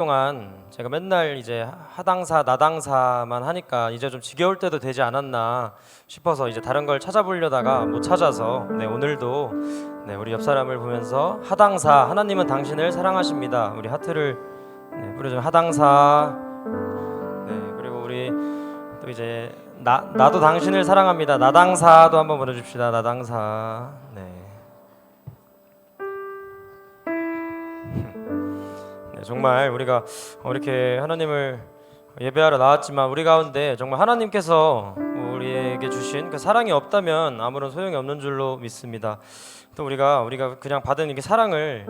동안 제가 맨날 이제 하당사 나당사만 하니까 이제 좀 지겨울 때도 되지 않았나 싶어서 이제 다른 걸 찾아보려다가 못 찾아서 오늘도 우리 옆 사람을 보면서 하당사 하나님은 당신을 사랑하십니다. 우리 하트를 뿌려주면 하당사. 그리고 우리 또 이제 나도 당신을 사랑합니다. 나당사도 한번 보내줍시다. 나당사. 정말 우리가 이렇게 하나님을 예배하러 나왔지만 우리 가운데 정말 하나님께서 우리에게 주신 그 사랑이 없다면 아무런 소용이 없는 줄로 믿습니다. 또 우리가 그냥 받은 이렇게 사랑을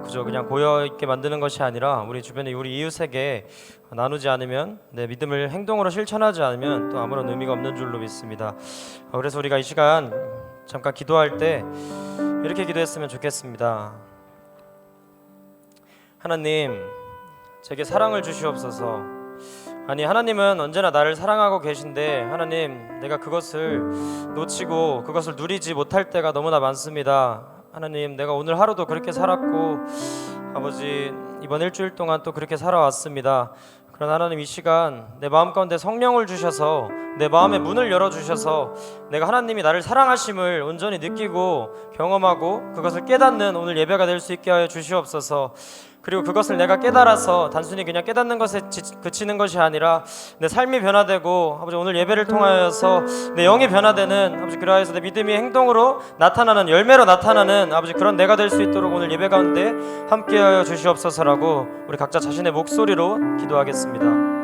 그저 그냥 고여 있게 만드는 것이 아니라 우리 주변에 우리 이웃에게 나누지 않으면 내 믿음을 행동으로 실천하지 않으면 또 아무런 의미가 없는 줄로 믿습니다. 그래서 우리가 이 시간 잠깐 기도할 때 이렇게 기도했으면 좋겠습니다. 하나님, 제게 사랑을 주시옵소서. 아니, 하나님은 언제나 나를 사랑하고 계신데 하나님, 내가 그것을 놓치고 그것을 누리지 못할 때가 너무나 많습니다. 하나님, 내가 오늘 하루도 그렇게 살았고 아버지 이번 일주일 동안 또 그렇게 살아왔습니다. 그러나 하나님, 이 시간 내 마음 가운데 성령을 주셔서 내 마음의 문을 열어주셔서 내가 하나님이 나를 사랑하심을 온전히 느끼고 경험하고 그것을 깨닫는 오늘 예배가 될 수 있게 하여 주시옵소서. 그리고 그것을 내가 깨달아서 단순히 그냥 깨닫는 것에 그치는 것이 아니라 내 삶이 변화되고 아버지 오늘 예배를 통하여서 내 영이 변화되는 아버지 그러하여서 내 믿음이 행동으로 나타나는 열매로 나타나는 아버지 그런 내가 될 수 있도록 오늘 예배 가운데 함께하여 주시옵소서라고 우리 각자 자신의 목소리로 기도하겠습니다.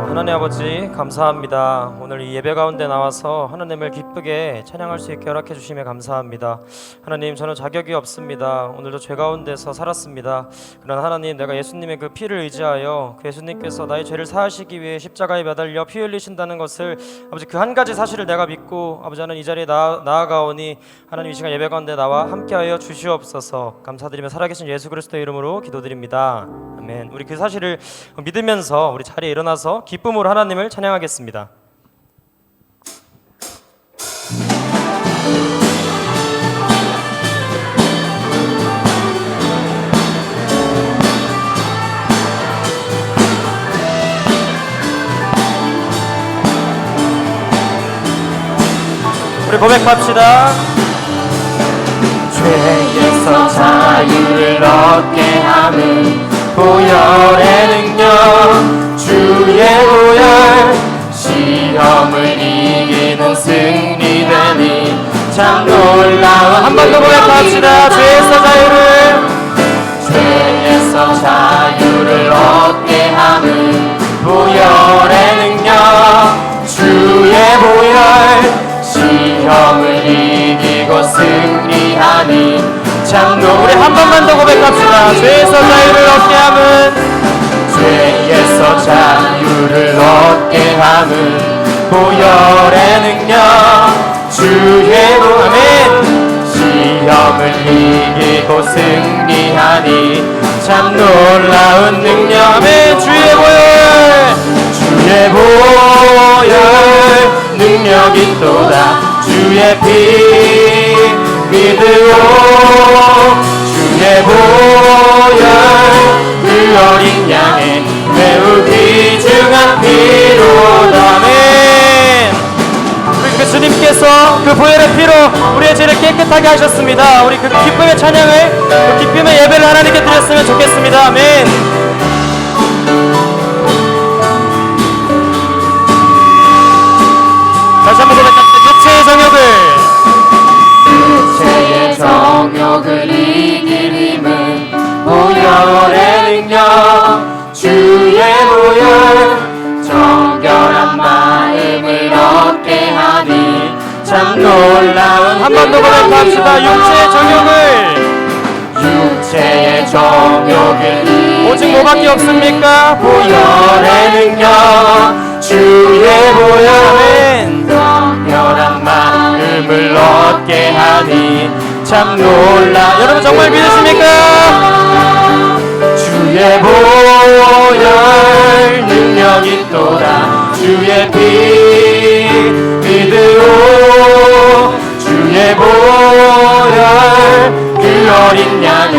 하나님 아버지 감사합니다. 오늘 이 예배 가운데 나와서 하나님을 기쁘게 찬양할 수 있게 허락해 주심에 감사합니다. 하나님, 저는 자격이 없습니다. 오늘도 죄 가운데서 살았습니다. 그러나 하나님, 내가 예수님의 그 피를 의지하여 그 예수님께서 나의 죄를 사하시기 위해 십자가에 매달려 피 흘리신다는 것을 아버지 그 한 가지 사실을 내가 믿고 아버지 하나님 이 자리에 나아가오니 하나님 이 시간 예배 가운데 나와 함께하여 주시옵소서. 감사드리며 살아계신 예수 그리스도의 이름으로 기도드립니다. 아멘. 우리 그 사실을 믿으면서 우리 자리에 일어나서 기쁨으로 하나님을 찬양하겠습니다. 우리 고백합시다. 죄에서 자유를 얻게 하는 보혈의 능력, 주의 보혈, 시험을 이기는 승리되니 참 놀라운. 한 번 더 고백합시다. 죄에서 자유를 얻게 하는 보혈의 능력, 주의 보혈, 시험을 이기고 승리하니 참 놀라운. 우리 한 번만 더 고백합시다. 죄에서 자유를 얻게 함은, 죄에서 자유를 얻게 하는 보혈의 능력, 주의 보혈, 시험을 이기고 승리하니 참 놀라운 능력. 아멘. 주의 보혈, 주의 보혈 능력이 있도다. 주의 피 믿으오. 주의 보혈 그 어린 양의 매우 귀중한 피로다. 아멘. 우리 그 주님께서 그 보혈의 피로 우리의 죄를 깨끗하게 하셨습니다. 우리 그 기쁨의 찬양을, 그 기쁨의 예배를 하나님께 드렸으면 좋겠습니다. 아멘. 다시 한번 고백합시다. 육체의 정욕을 육체의 정욕을 이길 힘은 한 번 더 고백합시다. 육체의 정욕을 오직 뭐밖에 없습니까? 보혈의 능력 주의 보혈 아멘. 특별한 마음을 얻게 하니 참 놀라. 여러분 정말 믿으십니까? 주의 보혈 능력 있도다. 주의 피 믿으오. 주의 보혈 그 어린 양의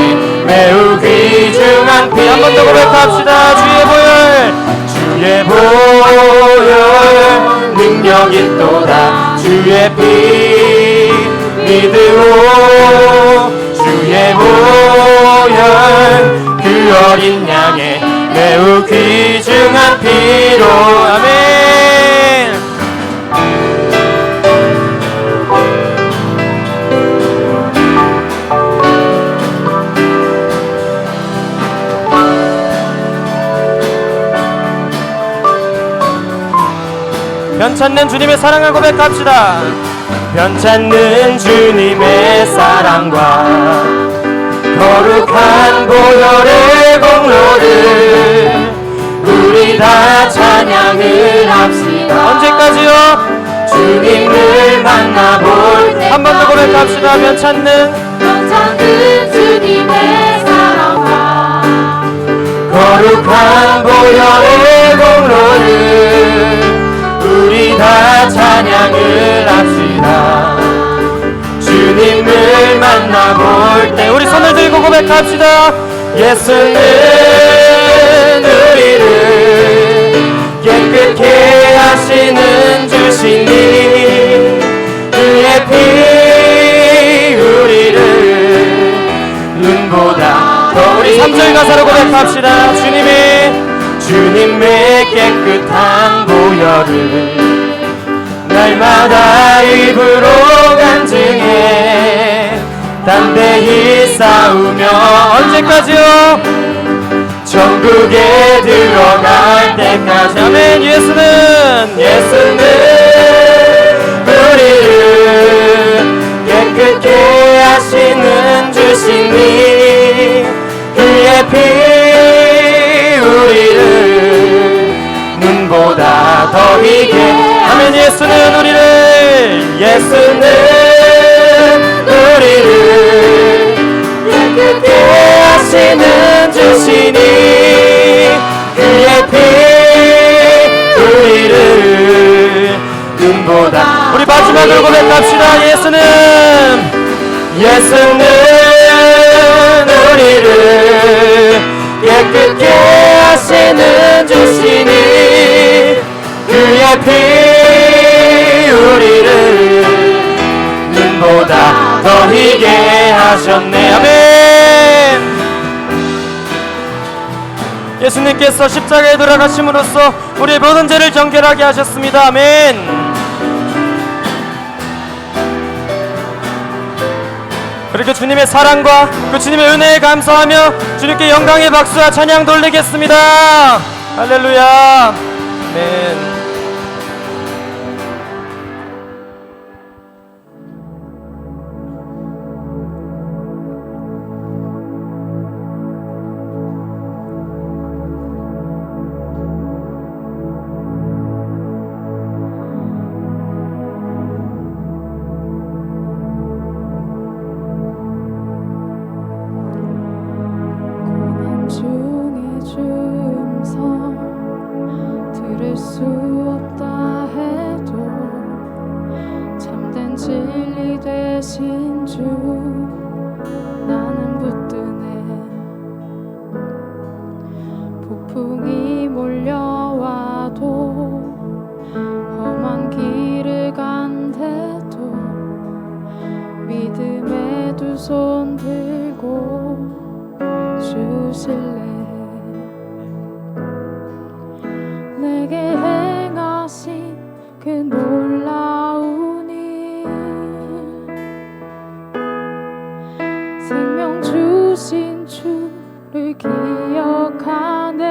매우 귀중한 피. 한 번 더 고백합시다. 주의 보혈. 주의 보혈 능력 있도다. 주의 피 믿으오. 주의 보혈 그 어린 양의 매우 귀중한 피로. 아멘. 변찮는 주님의 사랑을 고백합시다. 변찮는 주님의 사랑과 거룩한 보혈의 공로를 우리 다 찬양을 합시다. 언제까지요? 주님을 만나볼 때 한 번 더 고백합시다. 변찮는 주님의 사랑과 거룩한 보혈의 공로를 우리 다 찬양을 합시다. 주님을 만나볼 때 우리 손을 들고 고백합시다. 예수는 우리를 깨끗게 하시는 주시니 그의 피 우리를 눈보다 더. 우리 3절 가사로 고백합시다. 주님의 깨끗한 보혈을 날마다 입으로 간증해 담대히 싸우며. 언제까지요? 천국에 들어갈 때까지. 아멘. 예수는 우리를 깨끗게 하시는 주시니 그의 피 우리를 눈보다 더 희게. 아멘. 예수는 우리를 깨끗게 하시는 주시니 그의 피 우리를 눈보다. 우리 마지막으로 고백합시다. 예수는 우리를 깨끗게 하시는 주시니 그의 피 우리를 눈보다 더 희게 하셨네. 아멘. 예수님께서 십자가에 돌아가심으로써 우리의 모든 죄를 정결하게 하셨습니다. 아멘. 그리고 주님의 사랑과 그 주님의 은혜에 감사하며 주님께 영광의 박수와 찬양 돌리겠습니다. 할렐루야. 아멘. 중의 중성 들을 수 없다 해도 참된 진리 되신 주 나는 붙드네. 폭풍이 몰려와도 험한 길을 간대도 믿음의 두 손 들고 주실래. 내게 행하신 그 놀라운 일 생명 주신 주를 기억하네.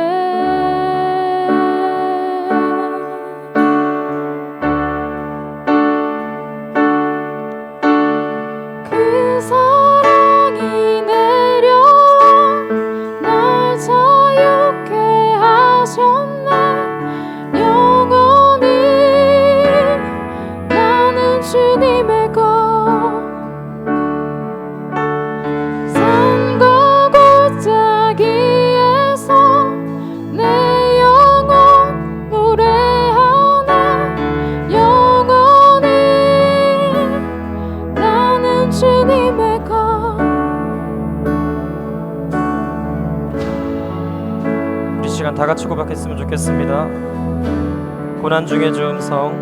시간 다 같이 고백했으면 좋겠습니다. 고난 중에 주 음성,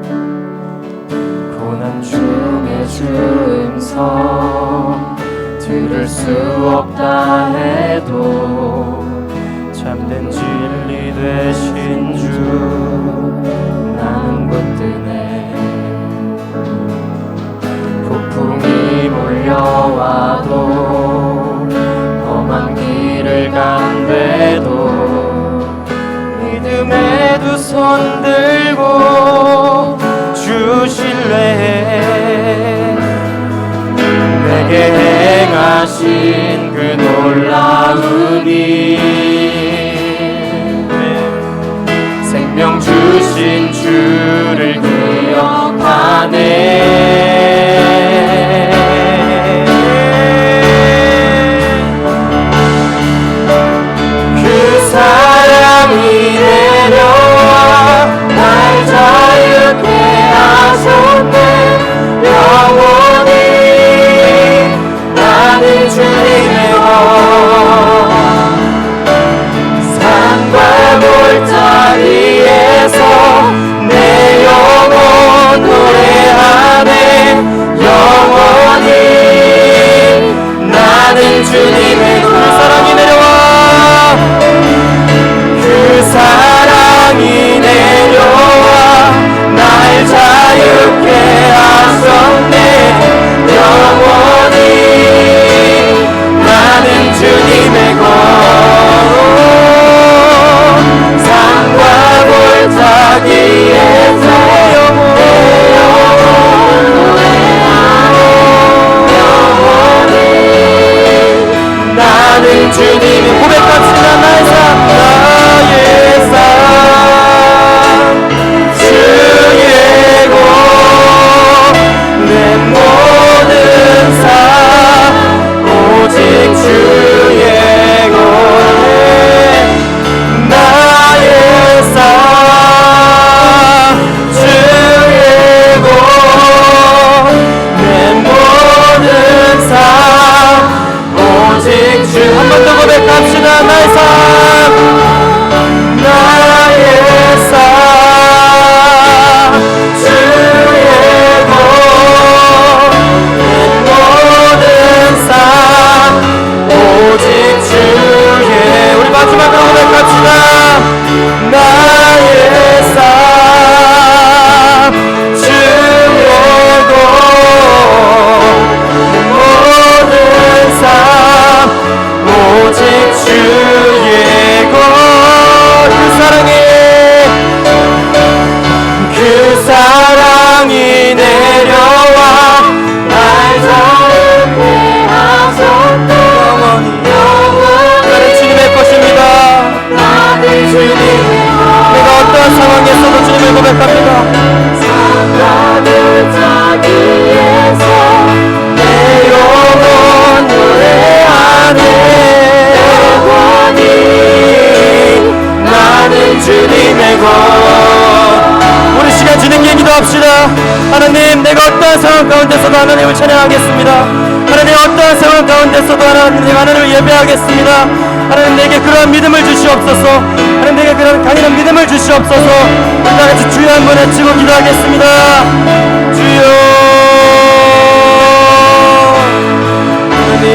고난 중에 주 음성 들을 수 없다 해도 참된 진리 되신 주 나는 붙드네. 폭풍이 몰려와도 험한 길을 간대도 믿음의 두 손 들고 주실래. 내게 행하신 그 놀라운 일, 생명 주신 주를 기억하네. 그 사랑이 내려와 날 자유케 하셨네. 영원히 나는 주님의 것, 산과 골짜기에서 내 영혼 노래하네. 영원히 나는 주님의 것. 그 사랑이 내려와, 그 사랑이 내려와 날 자유케 하셨네. 영원히 나는 주님의 것, 산과 골짜기에서 내 영혼 노래하네. 영원히 나는 주님의 고백합시다. 나의 삶, 나의 삶 주의 것, 내 모든 삶 오직 주의 것. 나의 삶 주의 것, 내 모든 삶 오직 주. 한 번 더 고백합시다. 나의 삶, 나의 삶 주의 것, 내 모든 삶 오직 주의. 우리 마지막으로 고백합시다. 나의 삶 주의 것, 내 모든 삶 오직 주의 것. 그 사랑이, 그 사랑이 내려와 날 자유케 하셨네. 나는 주님의 것입니다. 나는 주님의 것. 내가 어떠한 상황에서도 주님을 고백합니다. 산과 골짜기에서 내 영혼 노래하네. 영원히 나는 주님의 것. 우리 시간 주님께 기도합시다. 하나님, 내가 어떠한 상황 가운데서도 하나님을 찬양하겠습니다. 하나님, 어떠한 상황 가운데서도 하나님을 예배하겠습니다. 하나님, 내게 그러한 믿음을 주시옵소서. 하나님, 내게 그러한 강인한 믿음을 주시옵소서. 우리 다같이 주여 한번 외치고 기도하겠습니다. 주여. 하나님,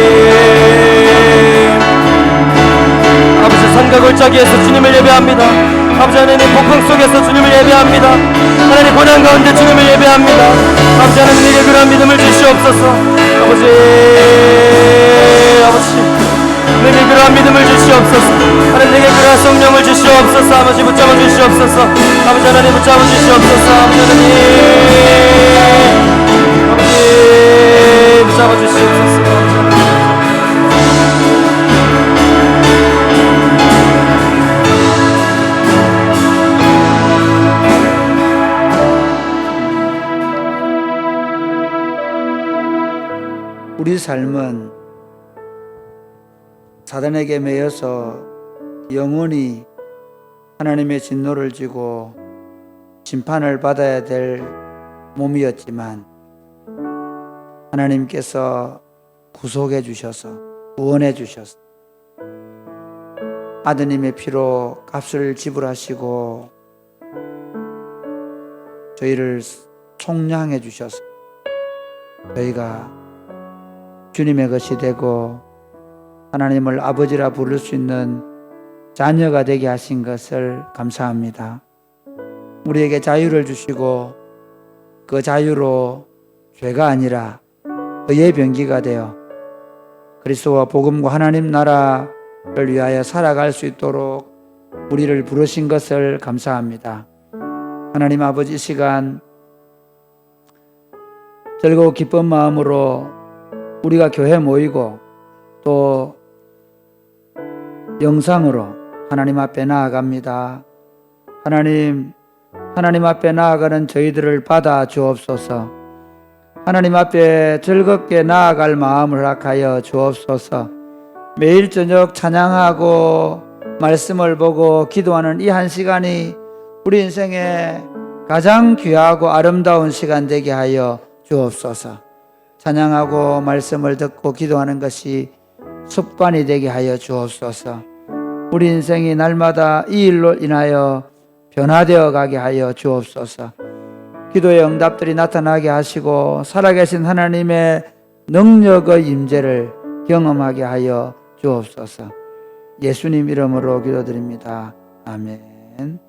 아버지, 산과 골짜기에서 주님을 예배합니다. 아버지 하나님, 폭풍 속에서 주님을 예배합니다. 하나님, 고난 가운데 주님을 예배합니다. 아버지 하나님, 내게 그러한 믿음을 주시옵소서. 아버지, 내게 그러한 믿음을 주시옵소서. 하나님, 내게 그러한 성령을 주시옵소서. 아버지, 붙잡아 주시옵소서. 아버지 하나님, 붙잡아 주시옵소서. 아버지 하나님, 아버지 붙잡아 주시옵소서. 우리 삶은 사단에게 매여서 영원히 하나님의 진노를 지고 심판을 받아야 될 몸이었지만 하나님께서 구속해 주셔서 구원해 주셔서 아드님의 피로 값을 지불하시고 저희를 속량해 주셔서 저희가 주님의 것이 되고 하나님을 아버지라 부를 수 있는 자녀가 되게 하신 것을 감사합니다. 우리에게 자유를 주시고 그 자유로 죄가 아니라 의의 병기가 되어 그리스도와 복음과 하나님 나라를 위하여 살아갈 수 있도록 우리를 부르신 것을 감사합니다. 하나님 아버지, 이 시간 즐거워 기쁜 마음으로 우리가 교회 모이고 또 영상으로 하나님 앞에 나아갑니다. 하나님 앞에 나아가는 저희들을 받아 주옵소서. 하나님 앞에 즐겁게 나아갈 마음을 허락하여 주옵소서. 매일 저녁 찬양하고 말씀을 보고 기도하는 이 한 시간이 우리 인생에 가장 귀하고 아름다운 시간 되게 하여 주옵소서. 찬양하고 말씀을 듣고 기도하는 것이 습관이 되게 하여 주옵소서. 우리 인생이 날마다 이 일로 인하여 변화되어 가게 하여 주옵소서. 기도의 응답들이 나타나게 하시고 살아계신 하나님의 능력의 임재를 경험하게 하여 주옵소서. 예수님 이름으로 기도드립니다. 아멘.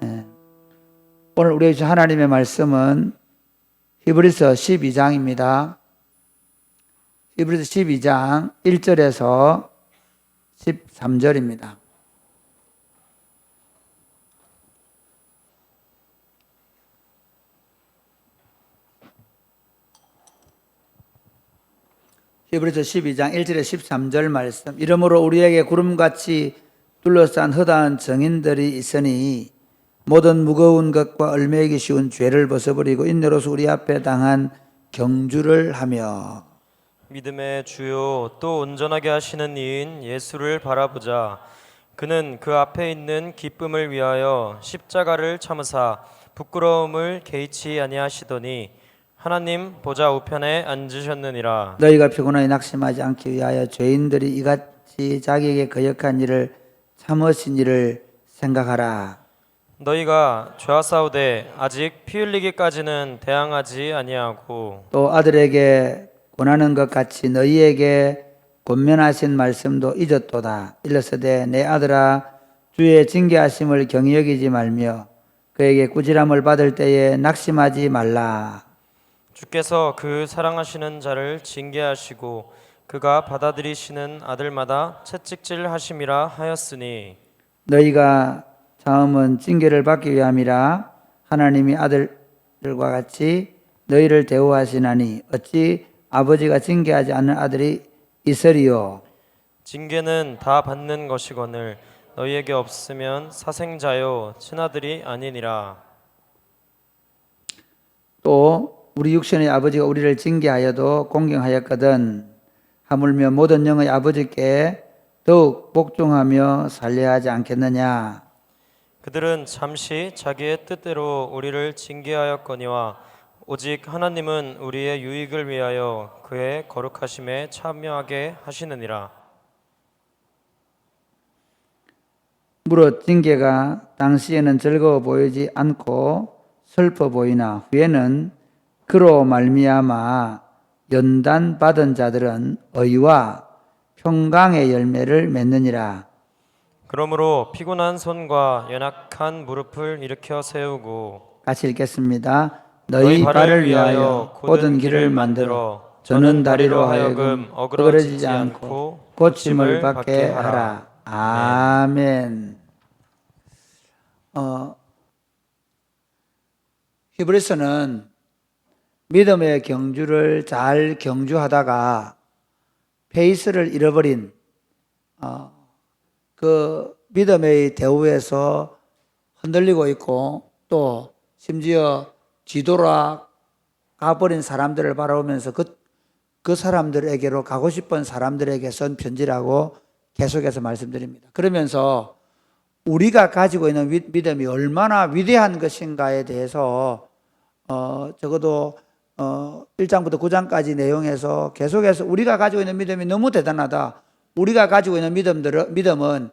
네. 오늘 우리에게 주신 하나님의 말씀은 히브리서 12장입니다. 히브리서 12장 1절에서 13절입니다. 히브리서 12장 1절에 13절 말씀. 이러므로 우리에게 구름같이 둘러싼 허다한 정인들이 있으니 모든 무거운 것과 얽매이기 쉬운 죄를 벗어버리고 인내로서 우리 앞에 당한 경주를 하며 믿음의 주요 또 온전하게 하시는 이인 예수를 바라보자. 그는 그 앞에 있는 기쁨을 위하여 십자가를 참으사 부끄러움을 개의치 아니하시더니 하나님 보좌 우편에 앉으셨느니라. 너희가 피곤하게 낙심하지 않기 위하여 죄인들이 이같이 자기에게 거역한 일을 참으신 일을 생각하라. 너희가 죄와 싸우되 아직 피 흘리기까지는 대항하지 아니하고 또 아들에게 권하는 것 같이 너희에게 권면하신 말씀도 잊었도다. 일러서되 내 아들아 주의 징계하심을 경히 여기지 말며 그에게 꾸지람을 받을 때에 낙심하지 말라. 주께서 그 사랑하시는 자를 징계하시고 그가 받아들이시는 아들마다 채찍질 하심이라 하였으니 너희가 처음은 징계를 받기 위함이라. 하나님이 아들들과 같이 너희를 대우하시나니 어찌 아버지가 징계하지 않는 아들이 있으리요. 징계는 다 받는 것이거늘 너희에게 없으면 사생자요 친아들이 아니니라. 또 우리 육신의 아버지가 우리를 징계하여도 공경하였거든 하물며 모든 영의 아버지께 더욱 복종하며 살려야 하지 않겠느냐. 그들은 잠시 자기의 뜻대로 우리를 징계하였거니와 오직 하나님은 우리의 유익을 위하여 그의 거룩하심에 참여하게 하시느니라. 무릇 징계가 당시에는 즐거워 보이지 않고 슬퍼 보이나 후에는 그로 말미암아 연단 받은 자들은 의와 평강의 열매를 맺느니라. 그러므로 피곤한 손과 연약한 무릎을 일으켜 세우고 같이 읽겠습니다. 너희 발을 위하여 곧은 길을 만들어 저는 다리로 하여금 어그러지지 않고 고침을 받게 하라. 아멘. 히브리서는 믿음의 경주를 잘 경주하다가 페이스를 잃어버린 그 믿음의 대우에서 흔들리고 있고 또 심지어 뒤돌아 가버린 사람들을 바라보면서 그 사람들에게로 가고 싶은 사람들에게 쓴 편지라고 계속해서 말씀드립니다. 그러면서 우리가 가지고 있는 믿음이 얼마나 위대한 것인가에 대해서 적어도 1장부터 9장까지 내용에서 계속해서 우리가 가지고 있는 믿음이 너무 대단하다. 우리가 가지고 있는 믿음은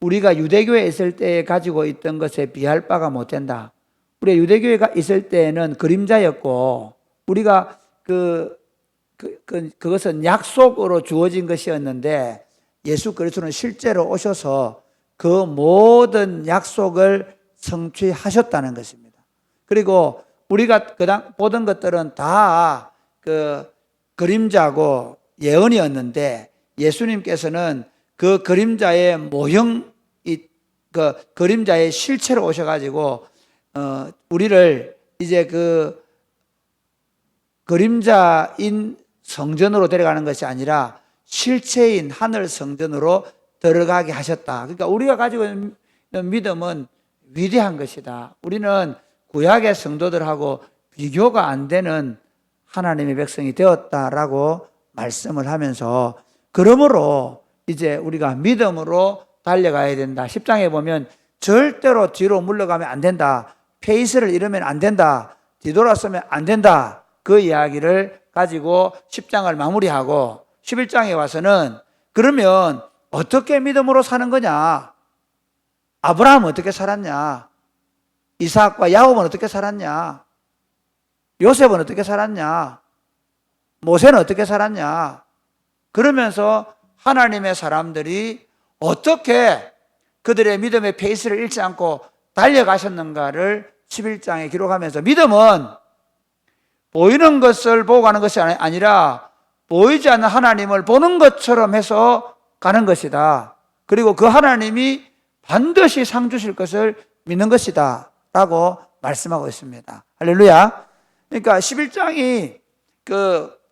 우리가 유대교에 있을 때 가지고 있던 것에 비할 바가 못 된다. 우리가 유대교에 있을 때는 그림자였고 우리가 그것은 약속으로 주어진 것이었는데 예수 그리스도는 실제로 오셔서 그 모든 약속을 성취하셨다는 것입니다. 그리고 우리가 그당 보던 것들은 다 그림자고 예언이었는데 예수님께서는 그 그림자의 모형, 그 그림자의 실체로 오셔가지고 우리를 이제 그 그림자인 성전으로 데려가는 것이 아니라 실체인 하늘 성전으로 들어가게 하셨다. 그러니까 우리가 가지고 있는 믿음은 위대한 것이다. 우리는 구약의 성도들하고 비교가 안 되는 하나님의 백성이 되었다라고 말씀을 하면서 그러므로 이제 우리가 믿음으로 달려가야 된다. 10장에 보면 절대로 뒤로 물러가면 안 된다. 페이스를 잃으면 안 된다. 뒤돌아서면 안 된다. 그 이야기를 가지고 10장을 마무리하고 11장에 와서는 그러면 어떻게 믿음으로 사는 거냐? 아브라함은 어떻게 살았냐? 이삭과 야곱은 어떻게 살았냐? 요셉은 어떻게 살았냐? 모세는 어떻게 살았냐? 그러면서 하나님의 사람들이 어떻게 그들의 믿음의 페이스를 잃지 않고 달려가셨는가를 11장에 기록하면서 믿음은 보이는 것을 보고 가는 것이 아니라 보이지 않는 하나님을 보는 것처럼 해서 가는 것이다. 그리고 그 하나님이 반드시 상 주실 것을 믿는 것이다 라고 말씀하고 있습니다. 할렐루야. 그러니까 11장이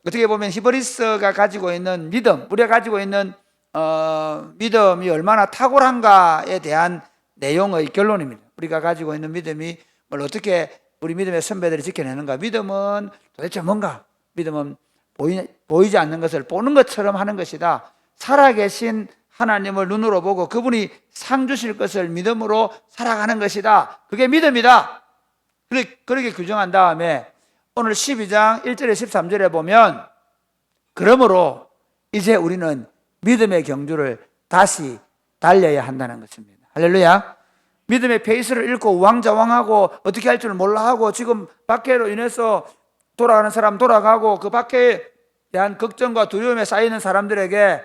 어떻게 보면 히브리서가 가지고 있는 믿음, 우리가 가지고 있는 믿음이 얼마나 탁월한가에 대한 내용의 결론입니다. 우리가 가지고 있는 믿음이 뭘 어떻게 우리 믿음의 선배들이 지켜내는가? 믿음은 도대체 뭔가? 믿음은 보이지 않는 것을 보는 것처럼 하는 것이다. 살아계신 하나님을 눈으로 보고 그분이 상 주실 것을 믿음으로 살아가는 것이다. 그게 믿음이다. 그렇게 규정한 다음에 오늘 12장 1절에 13절에 보면 그러므로 이제 우리는 믿음의 경주를 다시 달려야 한다는 것입니다. 할렐루야. 믿음의 페이스를 잃고 우왕좌왕하고 어떻게 할 줄 몰라 하고 지금 박해로 인해서 돌아가는 사람 돌아가고 그 박해에 대한 걱정과 두려움에 쌓이는 사람들에게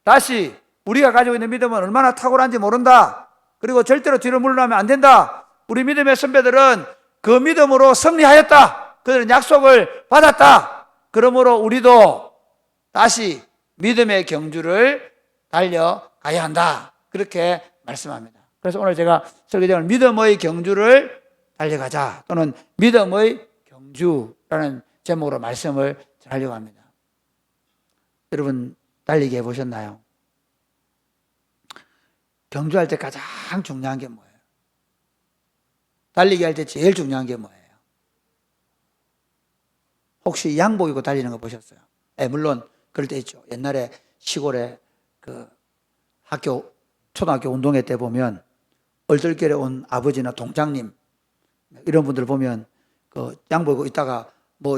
다시 우리가 가지고 있는 믿음은 얼마나 탁월한지 모른다. 그리고 절대로 뒤로 물러나면 안 된다. 우리 믿음의 선배들은 그 믿음으로 승리하였다. 그들은 약속을 받았다. 그러므로 우리도 다시 믿음의 경주를 달려가야 한다. 그렇게 말씀합니다. 그래서 오늘 제가 설교장을 믿음의 경주를 달려가자 또는 믿음의 경주라는 제목으로 말씀을 전하려고 합니다. 여러분 달리기 해보셨나요? 경주할 때 가장 중요한 게 뭐예요? 달리기 할 때 제일 중요한 게 뭐예요? 혹시 양복 입고 달리는 거 보셨어요? 네, 물론 그럴 때 있죠. 옛날에 시골에 초등학교 운동회 때 보면 얼떨결에 온 아버지나 동장님 이런 분들 보면 양복 입고 있다가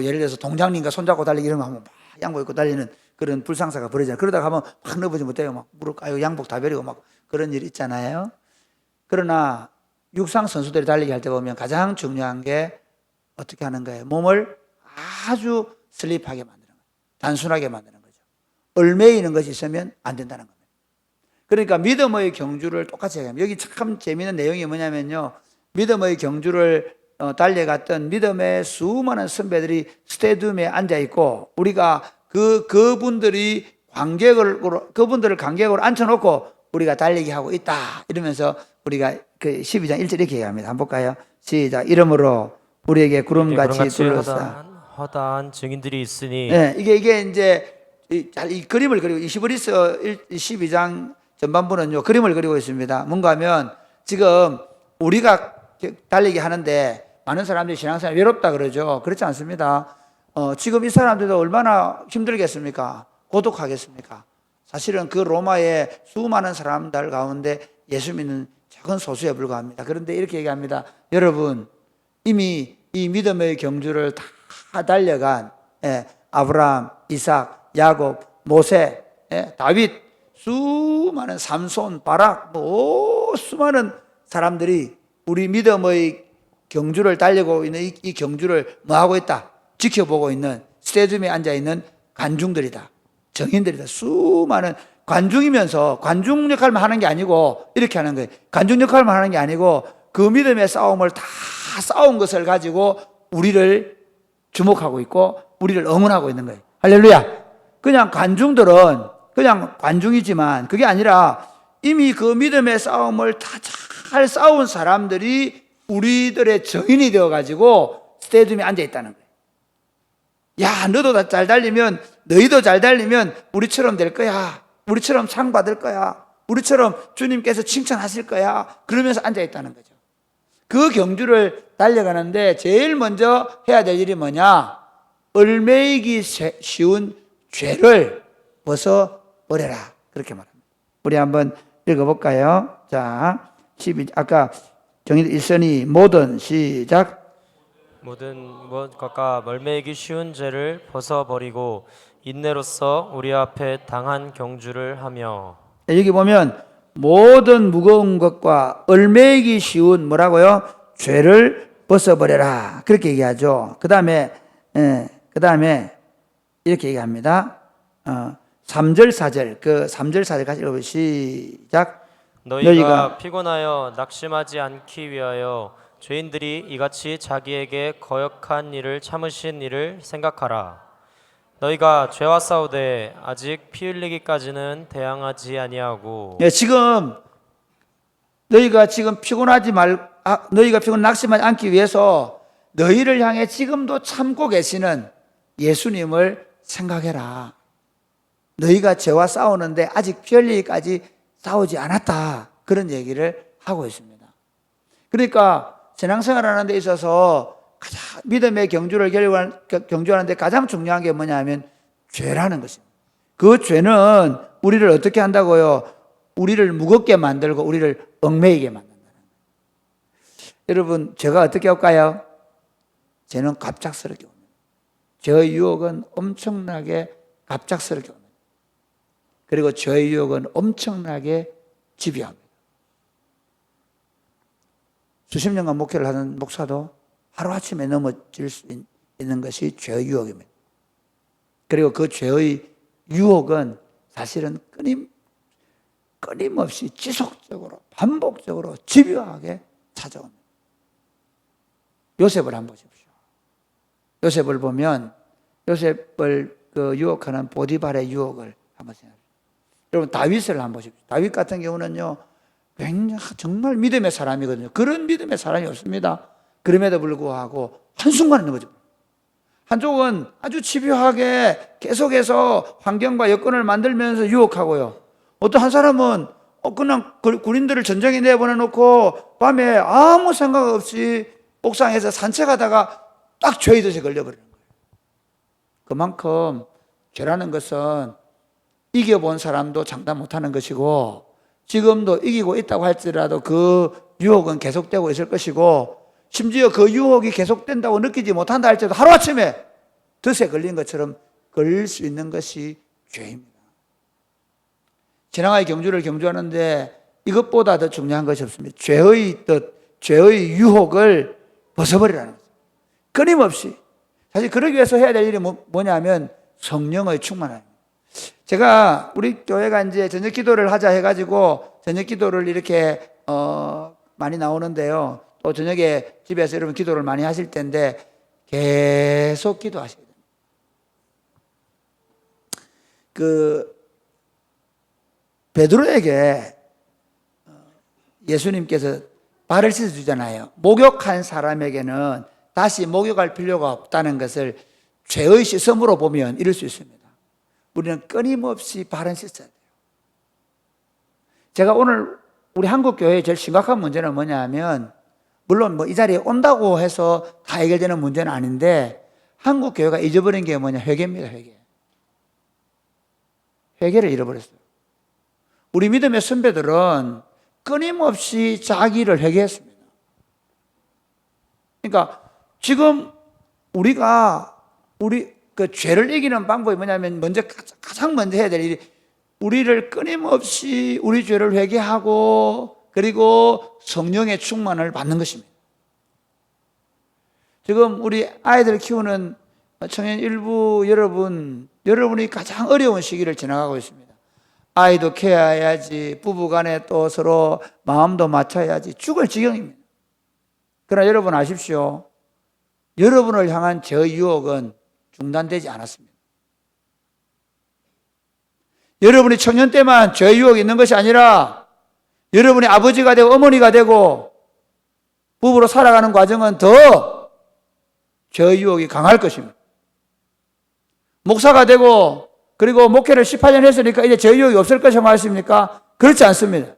예를 들어서 동장님과 손잡고 달리기 이런 거 하면 막 양복 입고 달리는 그런 불상사가 벌어지잖아요. 그러다가 하면 확 넘어지 못해요. 막 무릎 까요. 양복 다 버리고 막 그런 일 있잖아요. 그러나 육상 선수들이 달리기 할 때 보면 가장 중요한 게 어떻게 하는 거예요? 몸을 아주 슬립하게 만드는 거예요. 단순하게 만드는 거죠. 얼매이는 것이 있으면 안 된다는 겁니다. 그러니까 믿음의 경주를 똑같이 해요. 여기 참 재미있는 내용이 뭐냐면요. 믿음의 경주를 달려갔던 믿음의 수많은 선배들이 스테디움에 앉아 있고 우리가 그분들을 관객으로 앉혀놓고 우리가 달리기 하고 있다. 이러면서 우리가 12장 1절 이렇게 얘기합니다. 한번 볼까요? 시작. 이러므로 우리에게 구름같이 둘러싸 허다한 증인들이 있으니. 네, 이게 이제 이 그림을 그리고 히브리서 12장 전반부는요 그림을 그리고 있습니다. 뭔가 하면 지금 우리가 달리기 하는데 많은 사람들이 신앙생활 외롭다 그러죠. 그렇지 않습니다. 지금 이 사람들도 얼마나 힘들겠습니까? 고독하겠습니까? 사실은 그 로마의 수많은 사람들 가운데 예수 믿는 작은 소수에 불과합니다. 그런데 이렇게 얘기합니다. 여러분 이미 이 믿음의 경주를 다 달려간 아브라함, 이삭, 야곱, 모세, 다윗 수많은 삼손, 바락, 수많은 사람들이 우리 믿음의 경주를 달리고 있는 이 경주를 뭐 하고 있다? 지켜보고 있는 스테디움에 앉아 있는 관중들이다. 정인들이다. 수많은 관중이면서 관중 역할만 하는 게 아니고 이렇게 하는 거예요. 관중 역할만 하는 게 아니고 그 믿음의 싸움을 다 싸운 것을 가지고 우리를 주목하고 있고 우리를 응원하고 있는 거예요. 할렐루야. 그냥 관중들은 그냥 관중이지만 그게 아니라 이미 그 믿음의 싸움을 다 잘 싸운 사람들이 우리들의 정인이 되어가지고 스테디움에 앉아 있다는 거예요. 야, 너도 잘 달리면, 너희도 잘 달리면 우리처럼 될 거야. 우리처럼 상 받을 거야. 우리처럼 주님께서 칭찬하실 거야. 그러면서 앉아 있다는 거죠. 그 경주를 달려가는데 제일 먼저 해야 될 일이 뭐냐? 얽매이기 쉬운 죄를 벗어버려라. 그렇게 말합니다. 우리 한번 읽어볼까요? 자, 아까 정의도 있으니 모든 시작. 모든 것과 멀매이기 쉬운 죄를 벗어버리고 인내로써 우리 앞에 당한 경주를 하며. 여기 보면 모든 무거운 것과 얽매이기 쉬운 뭐라고요? 죄를 벗어버려라. 그렇게 얘기하죠. 그 다음에 이렇게 얘기합니다. 3절 4절 그 3절 4절 같이 읽어보시죠. 시작. 너희가 피곤하여 낙심하지 않기 위하여 죄인들이 이같이 자기에게 거역한 일을 참으신 일을 생각하라. 너희가 죄와 싸우되 아직 피 흘리기까지는 대항하지 아니하고. 예, 지금 너희가 지금 너희가 피곤 낙심하지 않기 위해서 너희를 향해 지금도 참고 계시는 예수님을 생각해라. 너희가 죄와 싸우는데 아직 피 흘리기까지 싸우지 않았다. 그런 얘기를 하고 있습니다. 그러니까 신앙생활하는 데 있어서 가장 믿음의 경주하는 데 가장 중요한 게 뭐냐면 죄라는 것입니다. 그 죄는 우리를 어떻게 한다고요? 우리를 무겁게 만들고 우리를 얽매이게 만든다는 거예요. 여러분, 죄가 어떻게 올까요? 죄는 갑작스럽게 옵니다. 죄의 유혹은 엄청나게 갑작스럽게 옵니다. 그리고 죄의 유혹은 엄청나게 집요합니다. 수십 년간 목회를 하는 목사도 하루아침에 넘어질 수 있는 것이 죄의 유혹입니다. 그리고 그 죄의 유혹은 사실은 끊임없이 지속적으로 반복적으로 집요하게 찾아옵니다. 요셉을 한번 보십시오. 요셉을 보면 요셉을 그 유혹하는 보디발의 유혹을 한번 생각해보십시오. 여러분, 다윗을 한번 보십시오. 다윗 같은 경우는요, 굉장히 정말 믿음의 사람이거든요. 그런 믿음의 사람이 없습니다. 그럼에도 불구하고 한순간에 넘어집니다. 한쪽은 아주 집요하게 계속해서 환경과 여건을 만들면서 유혹하고요. 어떤 한 사람은 그냥 군인들을 전쟁에 내보내놓고 밤에 아무 생각 없이 옥상에서 산책하다가 딱 죄의도시에 걸려버리는 거예요. 그만큼 죄라는 것은 이겨본 사람도 장담 못하는 것이고 지금도 이기고 있다고 할지라도 그 유혹은 계속되고 있을 것이고 심지어 그 유혹이 계속된다고 느끼지 못한다 할지라도 하루아침에 덫에 걸린 것처럼 걸릴 수 있는 것이 죄입니다. 신앙의 경주를 경주하는데 이것보다 더 중요한 것이 없습니다. 죄의 뜻, 죄의 유혹을 벗어버리라는 거죠. 끊임없이. 사실 그러기 위해서 해야 될 일이 뭐냐면 성령의 충만함입니다. 제가 우리 교회가 이제 저녁 기도를 하자 해가지고 저녁 기도를 이렇게 많이 나오는데요. 또 저녁에 집에서 여러분 기도를 많이 하실 텐데 계속 기도하셔야 됩니다. 그 베드로에게 예수님께서 발을 씻어주잖아요. 목욕한 사람에게는 다시 목욕할 필요가 없다는 것을 죄의 시선으로 보면 이럴 수 있습니다. 우리는 끊임없이 발은 씻어야 돼요. 제가 오늘 우리 한국 교회의 제일 심각한 문제는 뭐냐면 물론 이 자리에 온다고 해서 다 해결되는 문제는 아닌데 한국 교회가 잊어버린 게 뭐냐? 회개입니다. 회개를 잃어버렸어요. 우리 믿음의 선배들은 끊임없이 자기를 회개했습니다. 그러니까 지금 우리가 그 죄를 이기는 방법이 뭐냐면 가장 먼저 해야 될 일이 우리를 끊임없이 우리 죄를 회개하고 그리고 성령의 충만을 받는 것입니다. 지금 우리 아이들 키우는 청년 일부 여러분이 가장 어려운 시기를 지나가고 있습니다. 아이도 케어해야지, 부부간에 또 서로 마음도 맞춰야지, 죽을 지경입니다. 그러나 여러분 아십시오. 여러분을 향한 저 유혹은 중단되지 않았습니다. 여러분이 청년 때만 저 유혹이 있는 것이 아니라 여러분이 아버지가 되고 어머니가 되고 부부로 살아가는 과정은 더 저 유혹이 강할 것입니다. 목사가 되고 그리고 목회를 18년 했으니까 이제 저 유혹이 없을 것이라고 말씀입니까? 그렇지 않습니다.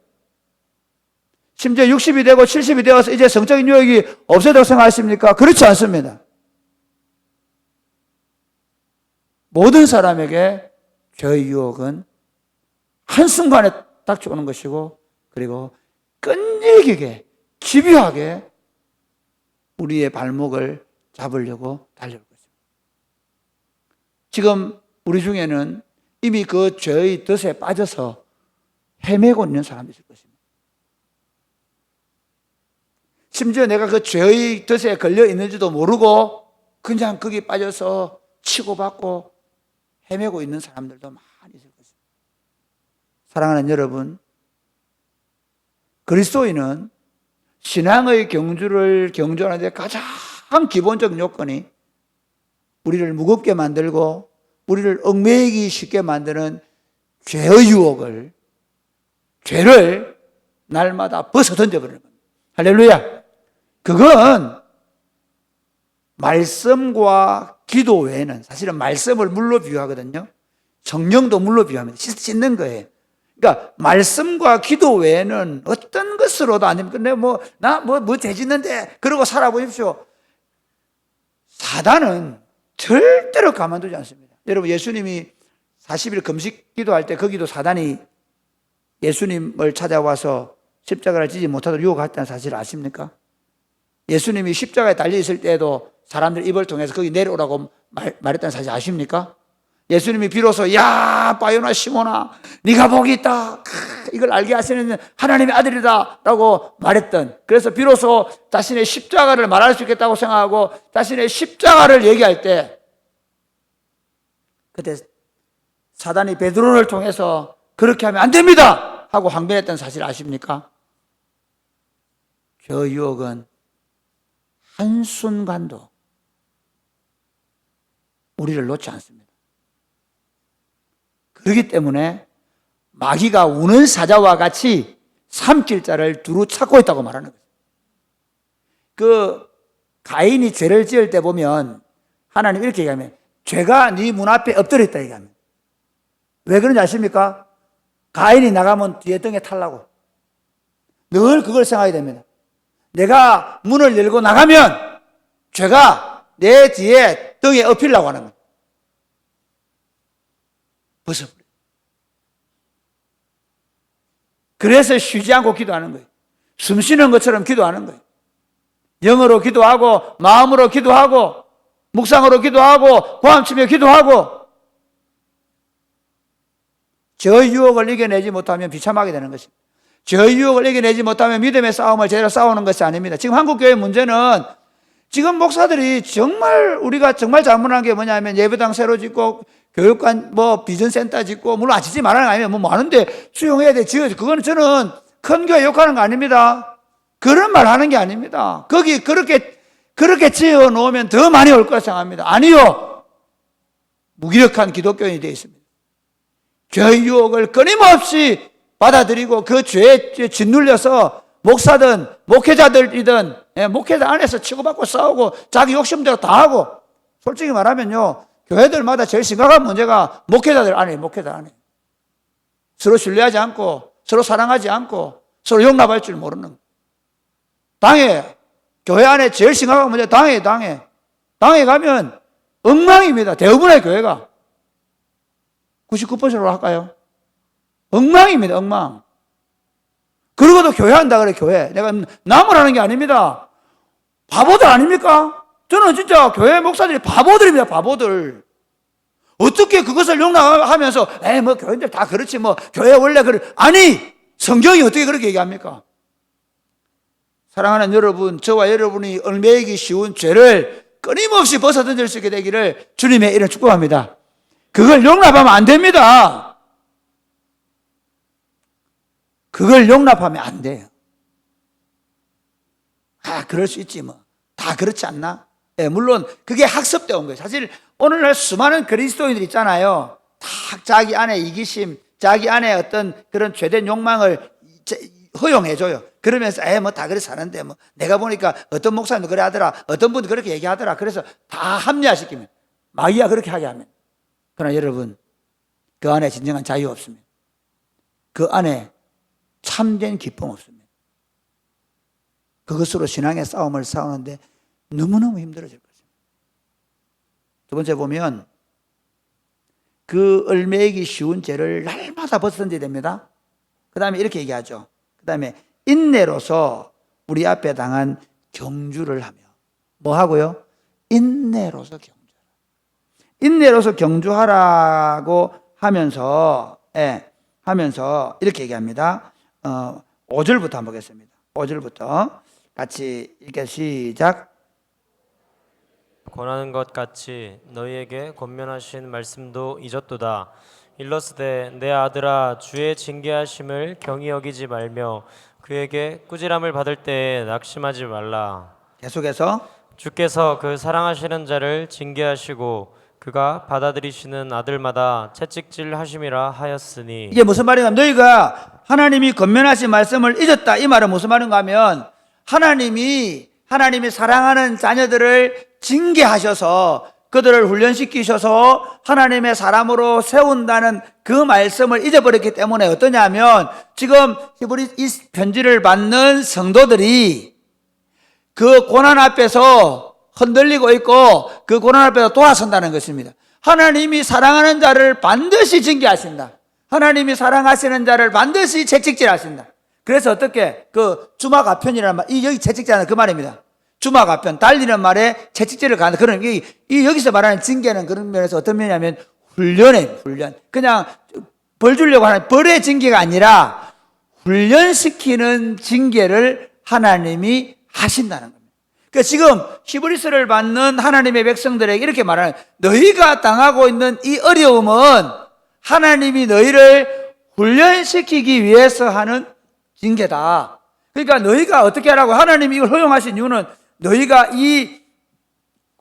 심지어 60이 되고 70이 되어서 이제 성적인 유혹이 없어졌다고 생각하십니까? 그렇지 않습니다. 모든 사람에게 저 유혹은 한순간에 닥쳐오는 것이고 그리고 끈질기게 집요하게 우리의 발목을 잡으려고 달려올 것입니다. 지금 우리 중에는 이미 그 죄의 덫에 빠져서 헤매고 있는 사람이 있을 것입니다. 심지어 내가 그 죄의 덫에 걸려 있는지도 모르고 그냥 거기 빠져서 치고받고 헤매고 있는 사람들도 많이 있을 것입니다. 사랑하는 여러분, 그리스도인은 신앙의 경주를 경주하는 데 가장 기본적인 요건이 우리를 무겁게 만들고 우리를 얽매이기 쉽게 만드는 죄의 유혹을, 죄를 날마다 벗어 던져버리는 겁니다. 할렐루야! 그건 말씀과 기도 외에는, 사실은 말씀을 물로 비유하거든요. 성령도 물로 비유합니다. 씻는 거예요. 그러니까 말씀과 기도 외에는 어떤 것으로도 안 됩니다. 근데 뭐 죄짓는데 그러고 살아보십시오. 사단은 절대로 가만두지 않습니다. 여러분, 예수님이 40일 금식 기도할 때 거기도 사단이 예수님을 찾아와서 십자가를 지지 못하도록 유혹했다는 사실을 아십니까? 예수님이 십자가에 달려있을 때에도 사람들 입을 통해서 거기 내려오라고 말했다는 사실 아십니까? 예수님이 비로소 야 바요나 시몬아 네가 복이 있다, 이걸 알게 하시는 하나님의 아들이다 라고 말했던, 그래서 비로소 자신의 십자가를 말할 수 있겠다고 생각하고 자신의 십자가를 얘기할 때 그때 사단이 베드로를 통해서 그렇게 하면 안 됩니다 하고 항변했던 사실 아십니까? 저 유혹은 한순간도 우리를 놓지 않습니다. 그렇기 때문에 마귀가 우는 사자와 같이 삼킬 자를 두루 찾고 있다고 말하는 거예요. 그 가인이 죄를 지을 때 보면 하나님 이렇게 얘기하면 죄가 네 문 앞에 엎드려 있다 얘기합니다. 왜 그런지 아십니까? 가인이 나가면 뒤에 등에 탈라고. 늘 그걸 생각해야 됩니다. 내가 문을 열고 나가면 죄가 내 뒤에 등에 엎이려고 하는 거예요. 벗어버려. 그래서 쉬지 않고 기도하는 거예요. 숨 쉬는 것처럼 기도하는 거예요. 영어로 기도하고 마음으로 기도하고 묵상으로 기도하고 고함치며 기도하고. 저 유혹을 이겨내지 못하면 비참하게 되는 것입니다. 저 유혹을 이겨내지 못하면 믿음의 싸움을 제대로 싸우는 것이 아닙니다. 지금 한국교회 문제는 지금 목사들이 정말 우리가 정말 잘못한 게 뭐냐면 예배당 새로 짓고 교육관 비전센터 짓고, 물론 아 짓지 말라는 거 아니에요. 뭐 많은데 수용해야 돼, 지어야지. 그거는 저는 큰 교회 욕하는 거 아닙니다. 그런 말 하는 게 아닙니다. 거기 그렇게 지어 놓으면 더 많이 올 거라 생각합니다. 아니요. 무기력한 기독교인이 되어 있습니다. 죄의 유혹을 끊임없이 받아들이고 그 죄에 짓눌려서 목사든 목회자들이든 목회자 안에서 치고받고 싸우고 자기 욕심대로 다 하고, 솔직히 말하면요, 교회들마다 제일 심각한 문제가 목회자들 안에 서로 신뢰하지 않고 서로 사랑하지 않고 서로 용납할 줄 모르는 당해. 교회 안에 제일 심각한 문제 당해 가면 엉망입니다. 대부분의 교회가 99%로 할까요? 엉망입니다. 엉망. 그러고도 교회 한다 그래. 교회 내가 남을 하는 게 아닙니다. 바보들 아닙니까? 저는 진짜 교회 목사들이 바보들입니다. 바보들. 어떻게 그것을 용납하면서 뭐 교인들 다 그렇지 뭐 교회 원래 그래. 아니 성경이 어떻게 그렇게 얘기합니까? 사랑하는 여러분, 저와 여러분이 얽매이기 쉬운 죄를 끊임없이 벗어던질 수 있게 되기를 주님의 이름 축복합니다. 그걸 용납하면 안 됩니다. 그걸 용납하면 안 돼요. 그럴 수 있지 뭐. 다 그렇지 않나? 물론 그게 학습되어 온 거예요. 사실 오늘날 수많은 그리스도인들 있잖아요. 다 자기 안에 이기심, 자기 안에 어떤 그런 죄된 욕망을 허용해줘요. 그러면서 뭐 다 그래 사는데 뭐 내가 보니까 어떤 목사님도 그래 하더라, 어떤 분도 그렇게 얘기하더라. 그래서 다 합리화시키면 마귀가 그렇게 하게 하면. 그러나 여러분, 그 안에 진정한 자유 없습니다. 그 안에 참된 기쁨 없습니다. 그것으로 신앙의 싸움을 싸우는데 너무너무 힘들어질 것입니다. 두 번째 보면 그 얽매이기 쉬운 죄를 날마다 벗어던져야 됩니다. 그 다음에 이렇게 얘기하죠. 그 다음에 인내로서 우리 앞에 당한 경주를 하며 뭐 하고요? 인내로서 경주하라. 인내로서 경주하라고 하면서 이렇게 얘기합니다. 5절부터 한번 보겠습니다. 5절부터 같이 읽게 시작. 권하는 것 같이 너희에게 권면하신 말씀도 잊었도다. 일러스되 내 아들아 주의 징계하심을 경히 여기지 말며 그에게 꾸지람을 받을 때에 낙심하지 말라. 계속해서 주께서 그 사랑하시는 자를 징계하시고 그가 받아들이시는 아들마다 채찍질 하심이라 하였으니. 이게 무슨 말인가 하면 너희가 하나님이 권면하신 말씀을 잊었다. 이 말은 무슨 말인가 하면 하나님이 사랑하는 자녀들을 징계하셔서 그들을 훈련시키셔서 하나님의 사람으로 세운다는 그 말씀을 잊어버렸기 때문에 어떠냐면 지금 히브리 이 편지를 받는 성도들이 그 고난 앞에서 흔들리고 있고 그 고난 앞에서 돌아선다는 것입니다. 하나님이 사랑하는 자를 반드시 징계하신다. 하나님이 사랑하시는 자를 반드시 채찍질하신다. 그래서 어떻게 그 주마가편이라는 말, 이 여기 채찍질하는 그 말입니다. 주마가편, 달리는 말에 채찍질을 가는 그런 이 여기서 말하는 징계는 그런 면에서 어떤 면이냐면 훈련. 그냥 벌 주려고 하는 벌의 징계가 아니라 훈련시키는 징계를 하나님이 하신다는 겁니다. 그러니까 지금 히브리서를 받는 하나님의 백성들에게 이렇게 말하는 너희가 당하고 있는 이 어려움은 하나님이 너희를 훈련시키기 위해서 하는 징계다. 그러니까 너희가 어떻게 하라고 하나님이 이걸 허용하신 이유는 너희가 이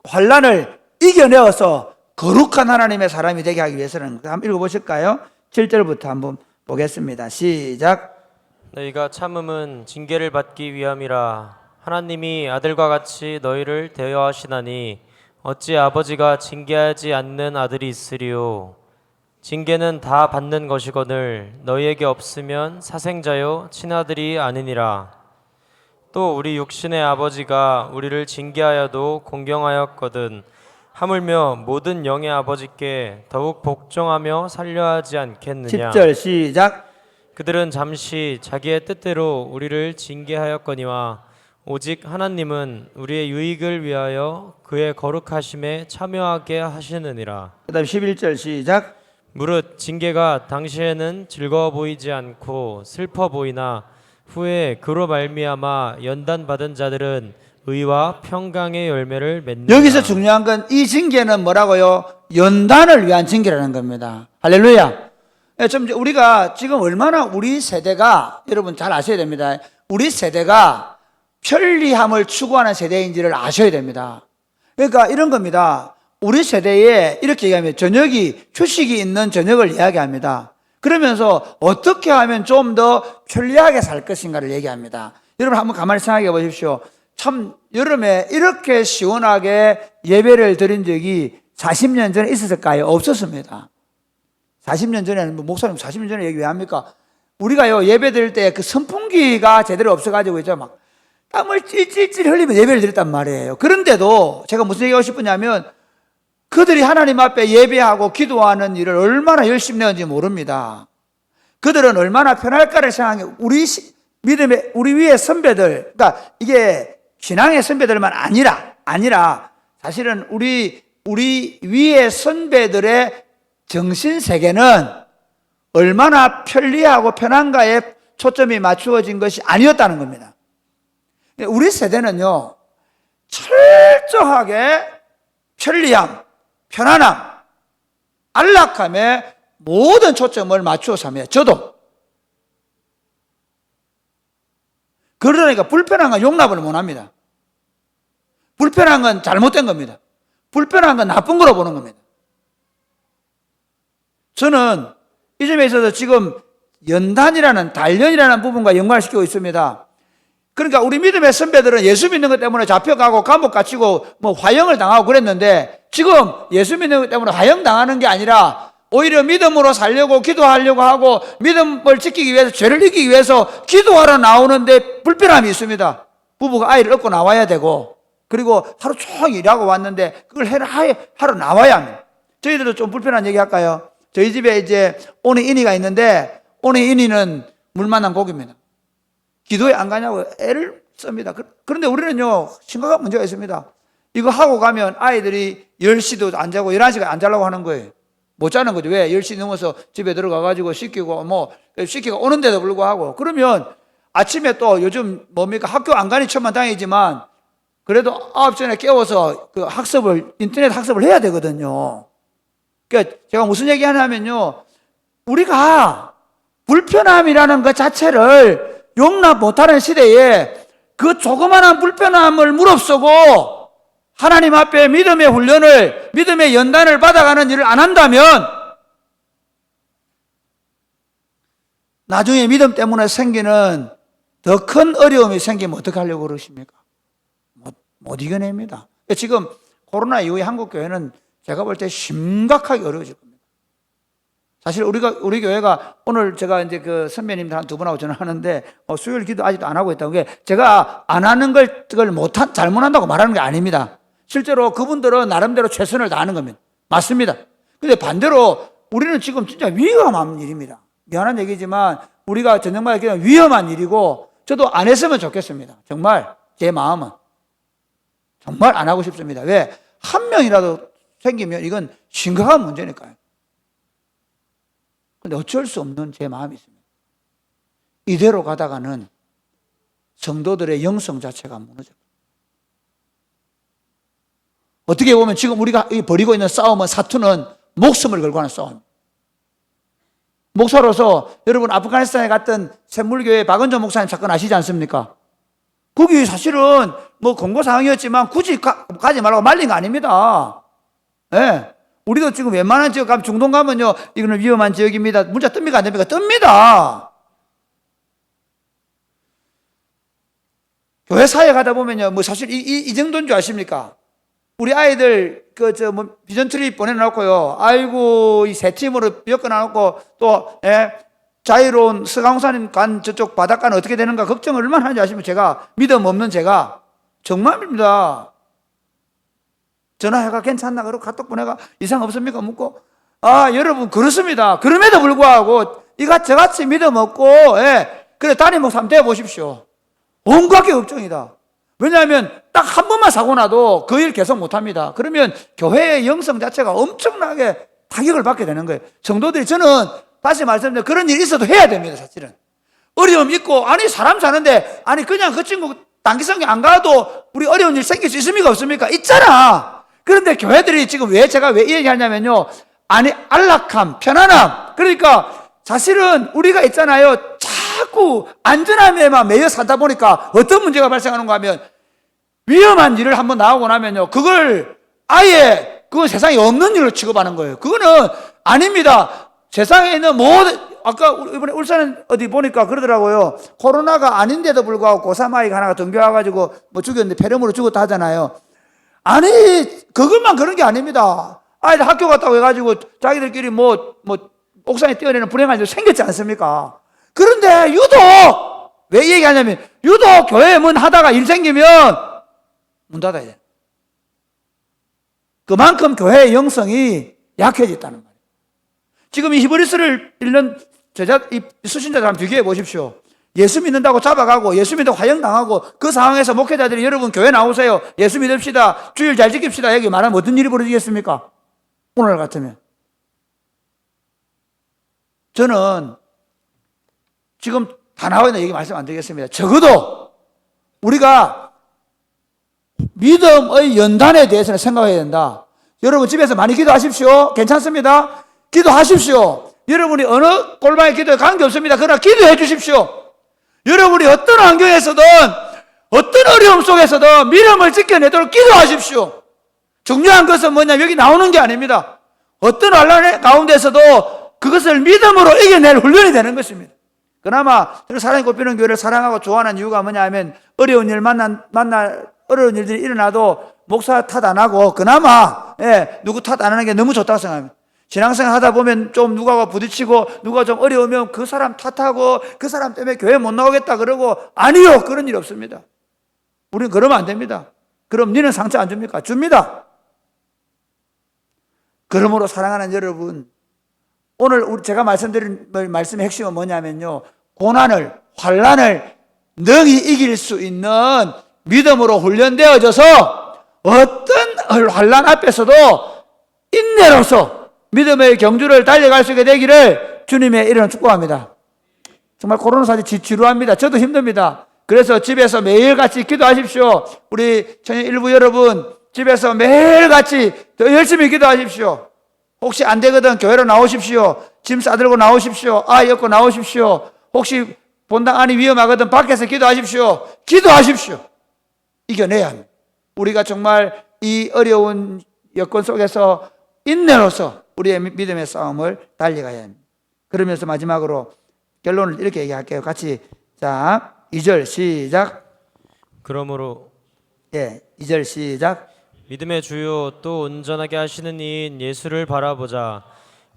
환난을 이겨내어서 거룩한 하나님의 사람이 되게 하기 위해서는. 한번 읽어보실까요? 7절부터 한번 보겠습니다. 시작. 너희가 참음은 징계를 받기 위함이라. 하나님이 아들과 같이 너희를 대하시나니 어찌 아버지가 징계하지 않는 아들이 있으리요. 징계는 다 받는 것이거늘 너희에게 없으면 사생자요 친아들이 아니니라. 또 우리 육신의 아버지가 우리를 징계하여도 공경하였거든 하물며 모든 영의 아버지께 더욱 복종하며 살려하지 않겠느냐. 10절 시작. 그들은 잠시 자기의 뜻대로 우리를 징계하였거니와 오직 하나님은 우리의 유익을 위하여 그의 거룩하심에 참여하게 하시느니라. 그 다음 11절 시작. 무릇 징계가 당시에는 즐거워 보이지 않고 슬퍼 보이나 후에 그로 말미암아 연단받은 자들은 의와 평강의 열매를 맺는다. 여기서 중요한 건 이 징계는 뭐라고요? 연단을 위한 징계라는 겁니다. 할렐루야. 좀 우리가 지금 얼마나 우리 세대가 여러분 잘 아셔야 됩니다. 우리 세대가 편리함을 추구하는 세대인지를 아셔야 됩니다. 그러니까 이런 겁니다. 우리 세대에 이렇게 얘기하면 휴식이 있는 저녁을 이야기합니다. 그러면서 어떻게 하면 좀 더 편리하게 살 것인가를 얘기합니다. 여러분 한번 가만히 생각해 보십시오. 참 여름에 이렇게 시원하게 예배를 드린 적이 40년 전에 있었을까요? 없었습니다. 40년 전에는 목사님 40년 전에 얘기 왜 합니까? 우리가요 예배 드릴 때 그 선풍기가 제대로 없어가지고 있죠. 막 땀을 찔찔찔 흘리며 예배를 드렸단 말이에요. 그런데도 제가 무슨 얘기하고 싶으냐면 그들이 하나님 앞에 예배하고 기도하는 일을 얼마나 열심히 내었는지 모릅니다. 그들은 얼마나 편할까를 생각해. 우리 믿음의 우리 위의 선배들, 그러니까 이게 신앙의 선배들만 아니라 사실은 우리 위의 선배들의 정신세계는 얼마나 편리하고 편한가에 초점이 맞추어진 것이 아니었다는 겁니다. 우리 세대는요, 철저하게 편리함, 편안함, 안락함에 모든 초점을 맞추어서 합니다. 저도. 그러니까 불편한 건 용납을 못 합니다. 불편한 건 잘못된 겁니다. 불편한 건 나쁜 거로 보는 겁니다. 저는 이 점에 있어서 지금 연단이라는, 단련이라는 부분과 연관시키고 있습니다. 그러니까 우리 믿음의 선배들은 예수 믿는 것 때문에 잡혀가고 감옥 갇히고 뭐 화형을 당하고 그랬는데, 지금 예수 믿는 것 때문에 화형 당하는 게 아니라 오히려 믿음으로 살려고 기도하려고 하고 믿음을 지키기 위해서, 죄를 이기기 위해서 기도하러 나오는데 불편함이 있습니다. 부부가 아이를 얻고 나와야 되고, 그리고 하루 종일 일하고 왔는데 그걸 하러 나와야 합니다. 저희들도 좀 불편한 얘기 할까요? 저희 집에 이제 오니 인이가 있는데, 오니 인이는 물 만난 고기입니다. 기도에 안 가냐고 애를 씁니다. 그런데 우리는요, 심각한 문제가 있습니다. 이거 하고 가면 아이들이 10시도 안 자고 11시까지 안 자려고 하는 거예요. 못 자는 거죠. 왜? 10시 넘어서 집에 들어가가지고 씻기고, 씻기고 오는데도 불구하고. 그러면 아침에 또 요즘 뭡니까? 학교 안 가니 천만 다행이지만, 그래도 9시에 깨워서 그 인터넷 학습을 해야 되거든요. 그러니까 제가 무슨 얘기 하냐면요, 우리가 불편함이라는 것 자체를 용납 못하는 시대에 그 조그마한 불편함을 무릅쓰고 하나님 앞에 믿음의 훈련을, 믿음의 연단을 받아가는 일을 안 한다면 나중에 믿음 때문에 생기는 더 큰 어려움이 생기면 어떻게 하려고 그러십니까? 못 이겨냅니다. 지금 코로나 이후에 한국 교회는 제가 볼 때 심각하게 어려워질 겁니다. 사실 우리 교회가 오늘 제가 이제 그 선배님들 한 2분하고 전화하는데 수요일 기도 아직도 안 하고 있다고. 게 제가 안 하는 걸 잘못한다고 말하는 게 아닙니다. 실제로 그분들은 나름대로 최선을 다하는 겁니다. 맞습니다. 근데 반대로 우리는 지금 진짜 위험한 일입니다. 미안한 얘기지만 우리가 전쟁마다 겪는 위험한 일이고, 저도 안 했으면 좋겠습니다. 정말 제 마음은 정말 안 하고 싶습니다. 왜? 한 명이라도 생기면 이건 심각한 문제니까요. 근데 어쩔 수 없는 제 마음이 있습니다. 이대로 가다가는 성도들의 영성 자체가 무너져요. 어떻게 보면 지금 우리가 벌이고 있는 싸움은, 사투는 목숨을 걸고 하는 싸움입니다. 목사로서 여러분 아프가니스탄에 갔던 샘물교회 박은정 목사님 사건 아시지 않습니까? 거기 사실은 뭐 권고 사항이었지만 굳이 가지 말라고 말린 거 아닙니다. 네. 우리도 지금 웬만한 지역 가면, 중동 가면요, 이거는 위험한 지역입니다. 문자 뜹니까 안 뜹니까? 뜹니다. 교회 사회 가다 보면요, 뭐 사실 이 정도인 줄 아십니까? 우리 아이들 비전 트립 보내놓고요, 아이고 이 새 팀으로 엮어놔놓고 또 자유로운 서강사님 간 저쪽 바닷가는 어떻게 되는가 걱정을 얼마나 하는지 아시면, 제가 믿음 없는 제가 정말입니다. 전화해가 괜찮나 그러고 카톡 보내가 이상 없습니까 묻고, 여러분 그렇습니다. 그럼에도 불구하고 저같이 믿음 없고 그래 담임 목사 한번 되어보십시오. 온갖 게 걱정이다. 왜냐하면 딱 한 번만 사고 나도 그 일 계속 못합니다. 그러면 교회의 영성 자체가 엄청나게 타격을 받게 되는 거예요. 성도들이, 저는 다시 말씀드리면 그런 일이 있어도 해야 됩니다. 사실은 어려움 있고, 아니 사람 사는데 그냥 그 친구 단기성에 안 가도 우리 어려운 일 생길 수 있습니까 없습니까? 있잖아. 그런데 교회들이 지금 제가 왜 이 얘기하냐면요, 안락함, 편안함. 그러니까 사실은 우리가 있잖아요, 자꾸 안전함에만 매여 살다 보니까 어떤 문제가 발생하는가 하면, 위험한 일을 한번 나오고 나면요, 그걸 아예 그건 세상에 없는 일로 취급하는 거예요. 그거는 아닙니다. 세상에 있는 모든, 아까 이번에 울산 어디 보니까 그러더라고요. 코로나가 아닌데도 불구하고 고3 아이가 하나가 덤벼와가지고 뭐 죽였는데 폐렴으로 죽었다 하잖아요. 그것만 그런 게 아닙니다. 아이들 학교 갔다고 해가지고 자기들끼리 옥상에 뛰어내는 불행한 일 생겼지 않습니까? 그런데 유독, 왜 얘기하냐면, 유독 교회에 문 하다가 일 생기면 문 닫아야 돼. 그만큼 교회의 영성이 약해졌다는 말이에요. 지금 이 히브리서를 읽는 수신자들 한번 비교해 보십시오. 예수 믿는다고 잡아가고, 예수 믿는다고 화형당하고, 그 상황에서 목회자들이 여러분 교회 나오세요, 예수 믿읍시다, 주일 잘 지킵시다, 여기 말하면 어떤 일이 벌어지겠습니까? 오늘 같으면 저는 지금 다 나와 있는 얘기 말씀 안 드리겠습니다. 적어도 우리가 믿음의 연단에 대해서는 생각해야 된다. 여러분 집에서 많이 기도하십시오. 괜찮습니다. 기도하십시오. 여러분이 어느 골방에 기도에 관계없습니다. 그러나 기도해 주십시오. 여러분이 어떤 환경에서든 어떤 어려움 속에서든 믿음을 지켜내도록 기도하십시오. 중요한 것은 뭐냐면 여기 나오는 게 아닙니다. 어떤 환란 가운데서도 그것을 믿음으로 이겨낼 훈련이 되는 것입니다. 그나마 사랑이 꼽히는 교회를 사랑하고 좋아하는 이유가 뭐냐 하면 어려운 일 어려운 일들이 일어나도 목사 탓 안 하고 그나마 누구 탓 안 하는 게 너무 좋다고 생각합니다. 신앙생활 하다 보면 좀 누가 부딪히고 누가 좀 어려우면 그 사람 탓하고 그 사람 때문에 교회 못 나오겠다 그러고 아니요, 그런 일 없습니다. 우리는 그러면 안 됩니다. 그럼 니는 상처 안 줍니까? 줍니다. 그러므로 사랑하는 여러분, 오늘 제가 말씀드린 말씀의 핵심은 뭐냐면요, 고난을 환난을 능히 이길 수 있는 믿음으로 훈련되어져서 어떤 환난 앞에서도 인내로서 믿음의 경주를 달려갈 수 있게 되기를 주님의 이름으로 축복합니다. 정말 코로나 사실 지루합니다. 저도 힘듭니다. 그래서 집에서 매일같이 기도하십시오. 우리 청년 일부 여러분, 집에서 매일같이 더 열심히 기도하십시오. 혹시 안 되거든 교회로 나오십시오. 짐 싸들고 나오십시오. 아이 업고 나오십시오. 혹시 본당 안이 위험하거든 밖에서 기도하십시오. 기도하십시오. 이겨내야 합니다. 우리가 정말 이 어려운 여건 속에서 인내로서 우리의 믿음의 싸움을 달려가야 합니다. 그러면서 마지막으로 결론을 이렇게 얘기할게요. 같이. 자, 2절 시작. 그러므로 2절 시작. 믿음의 주요 또 온전하게 하시는 이인 예수를 바라보자.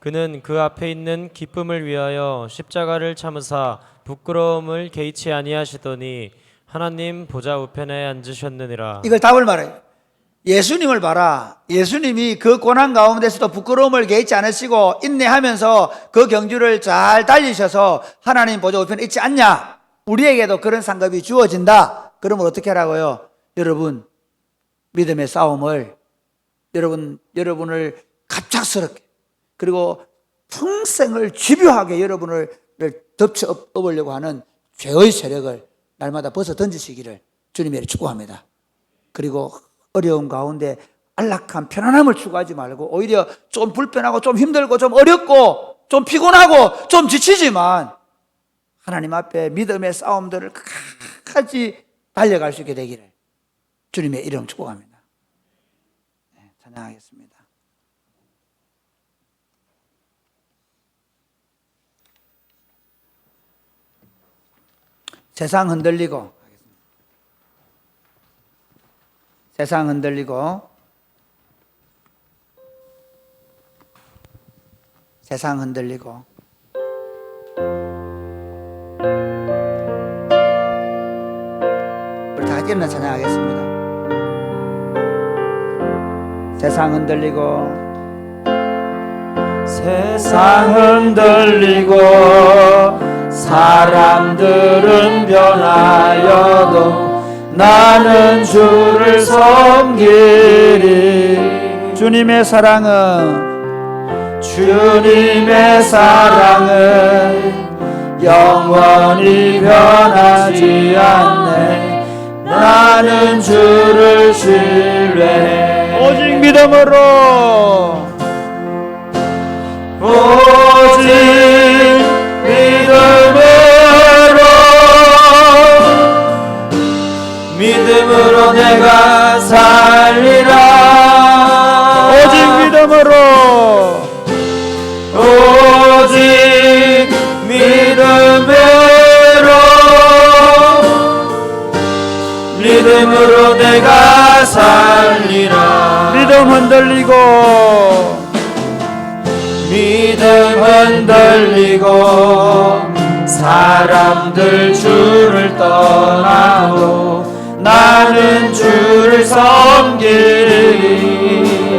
그는 그 앞에 있는 기쁨을 위하여 십자가를 참으사 부끄러움을 개의치 아니하시더니 하나님 보좌 우편에 앉으셨느니라. 이걸 답을 말해요. 예수님을 봐라. 예수님이 그 고난 가운데서도 부끄러움을 개의치 않으시고 인내하면서 그 경주를 잘 달리셔서 하나님 보좌 우편에 있지 않냐? 우리에게도 그런 상급이 주어진다. 그러면 어떻게 하라고요? 여러분, 믿음의 싸움을 여러분을 갑작스럽게 그리고 평생을 집요하게 여러분을 덮쳐 엎으려고 하는 죄의 세력을 날마다 벗어 던지시기를 주님의 축복합니다. 그리고 어려운 가운데 안락한 편안함을 추구하지 말고 오히려 좀 불편하고 좀 힘들고 좀 어렵고 좀 피곤하고 좀 지치지만 하나님 앞에 믿음의 싸움들을 끝까지 달려갈 수 있게 되기를 주님의 이름 축복합니다. 찬양하겠습니다. 세상 흔들리고 세상 흔들리고 세상 흔들리고 우리 다 같이 일어나 찬양하겠습니다. 세상 흔들리고 세상 흔들리고 사람들은 변하여도 나는 주를 섬기리. 주님의 사랑은 영원히 변하지 않네. 나는 주를 신뢰해. 오직 믿음으로 믿음으로 내가 살리라. 오직 믿음으로 믿음으로 내가 살리라. 믿음 흔들리고 사람들 주를 떠나도 나는 주를 섬기리.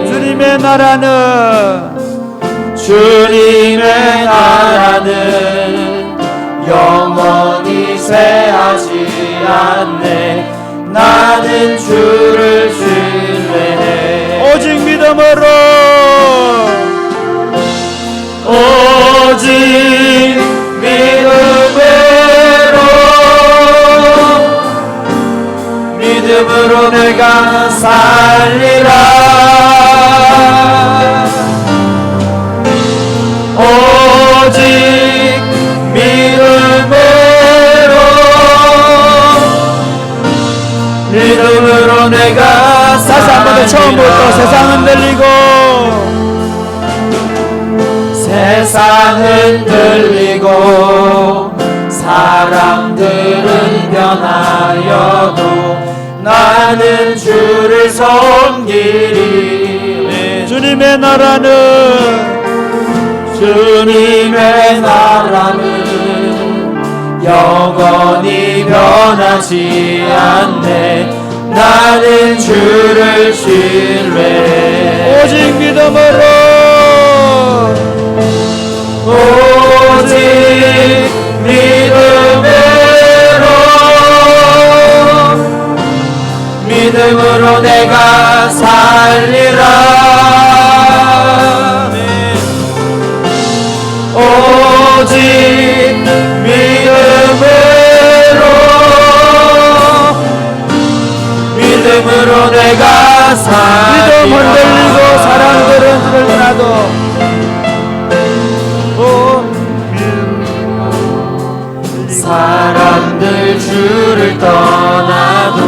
주님의 나라는 영원히 쇠하지 않네. 나는 주를 신뢰해. 오직 믿음으로 오직 믿음으로 내가 살리라. 오직 믿음으로 내가 다시 한 번 더 처음부터 세상은 들리고 세상은 들리고 사람들은 변하여도 나는 주를 섬기리. 주님의 나라는 영원히 변하지 않네. 나는 주를 신뢰해. 오직 믿음으로 믿음으로 내가 살리라. 오직 믿음으로 내가 살리라. 믿음 흔들리고 사람들은 주를 떠나도 사람들 주를 떠나도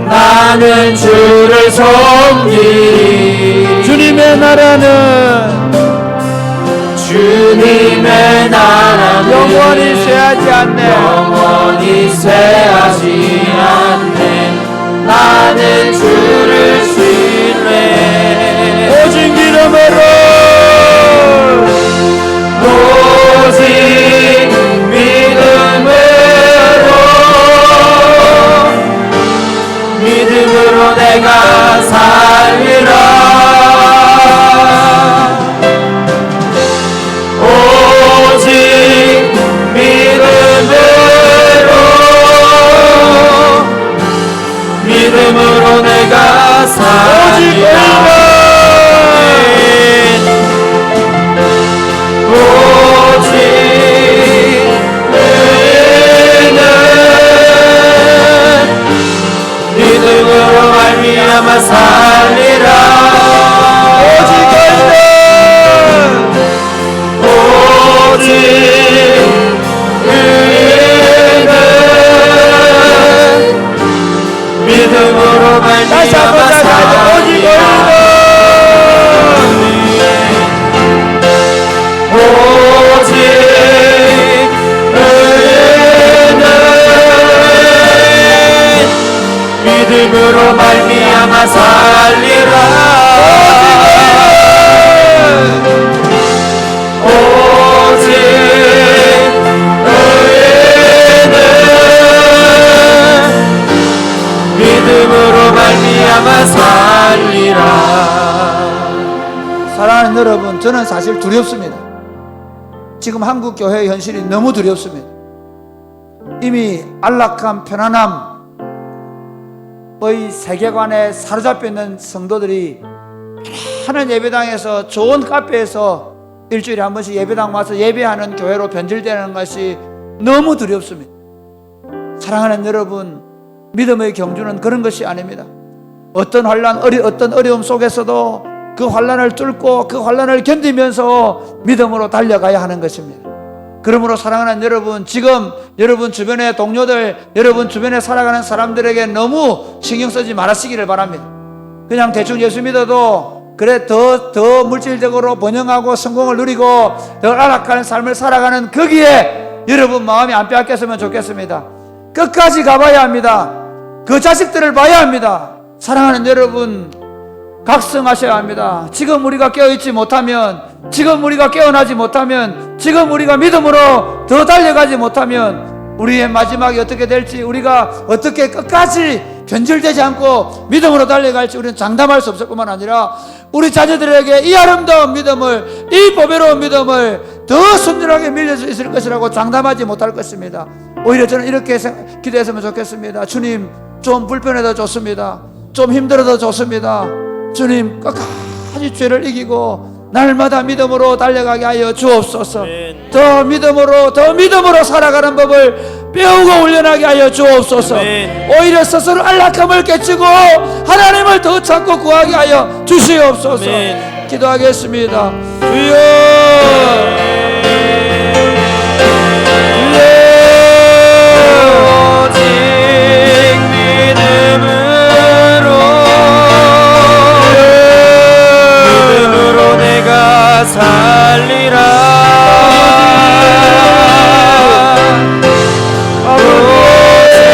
나는 주를 섬기리. 주님의 나라는 영원히 쇠하지 않네. 영원히 쇠하지 않네. 나는 주를 신뢰해. 오직 믿음으로 믿음으로 내가 살리라. 오직 믿음으로 내가 살리라. 오직 믿음으로 말미암아 살리라. 오직 믿음으로 말미암아 살리라. 오직 믿음으로 말미암아 살리라. 오직 믿음으로 말미암아 살리라. 사랑하는 여러분, 저는 사실 두렵습니다. 지금 한국 교회의 현실이 너무 두렵습니다. 이미 안락한 편안함의 세계관에 사로잡혀 있는 성도들이 하는 예배당에서 좋은 카페에서 일주일에 한 번씩 예배당 와서 예배하는 교회로 변질되는 것이 너무 두렵습니다. 사랑하는 여러분, 믿음의 경주는 그런 것이 아닙니다. 어떤 환난, 어떤 어려움 속에서도 그 환난을 뚫고 그 환난을 견디면서 믿음으로 달려가야 하는 것입니다. 그러므로 사랑하는 여러분, 지금 여러분 주변의 동료들, 여러분 주변에 살아가는 사람들에게 너무 신경 쓰지 말으시기를 바랍니다. 그냥 대충 예수 믿어도 그래 더 물질적으로 번영하고 성공을 누리고 더 안락한 삶을 살아가는 거기에 여러분 마음이 안 빼앗겼으면 좋겠습니다. 끝까지 가봐야 합니다. 그 자식들을 봐야 합니다. 사랑하는 여러분, 각성하셔야 합니다. 지금 우리가 깨어있지 못하면, 지금 우리가 깨어나지 못하면, 지금 우리가 믿음으로 더 달려가지 못하면 우리의 마지막이 어떻게 될지, 우리가 어떻게 끝까지 변질되지 않고 믿음으로 달려갈지 우리는 장담할 수 없을 뿐만 아니라 우리 자녀들에게 이 아름다운 믿음을, 이 보배로운 믿음을 더 순전하게 밀릴 수 있을 것이라고 장담하지 못할 것입니다. 오히려 저는 이렇게 기도했으면 좋겠습니다. 주님, 좀 불편해도 좋습니다. 좀 힘들어도 좋습니다. 주님, 끝까지 죄를 이기고 날마다 믿음으로 달려가게 하여 주옵소서. 아멘. 더 믿음으로 살아가는 법을 배우고 훈련하게 하여 주옵소서. 아멘. 오히려 스스로 안락함을 깨치고 하나님을 더 찾고 구하게 하여 주시옵소서. 아멘. 기도하겠습니다. 주여, 오직 믿음으로 내가 살리라. 오직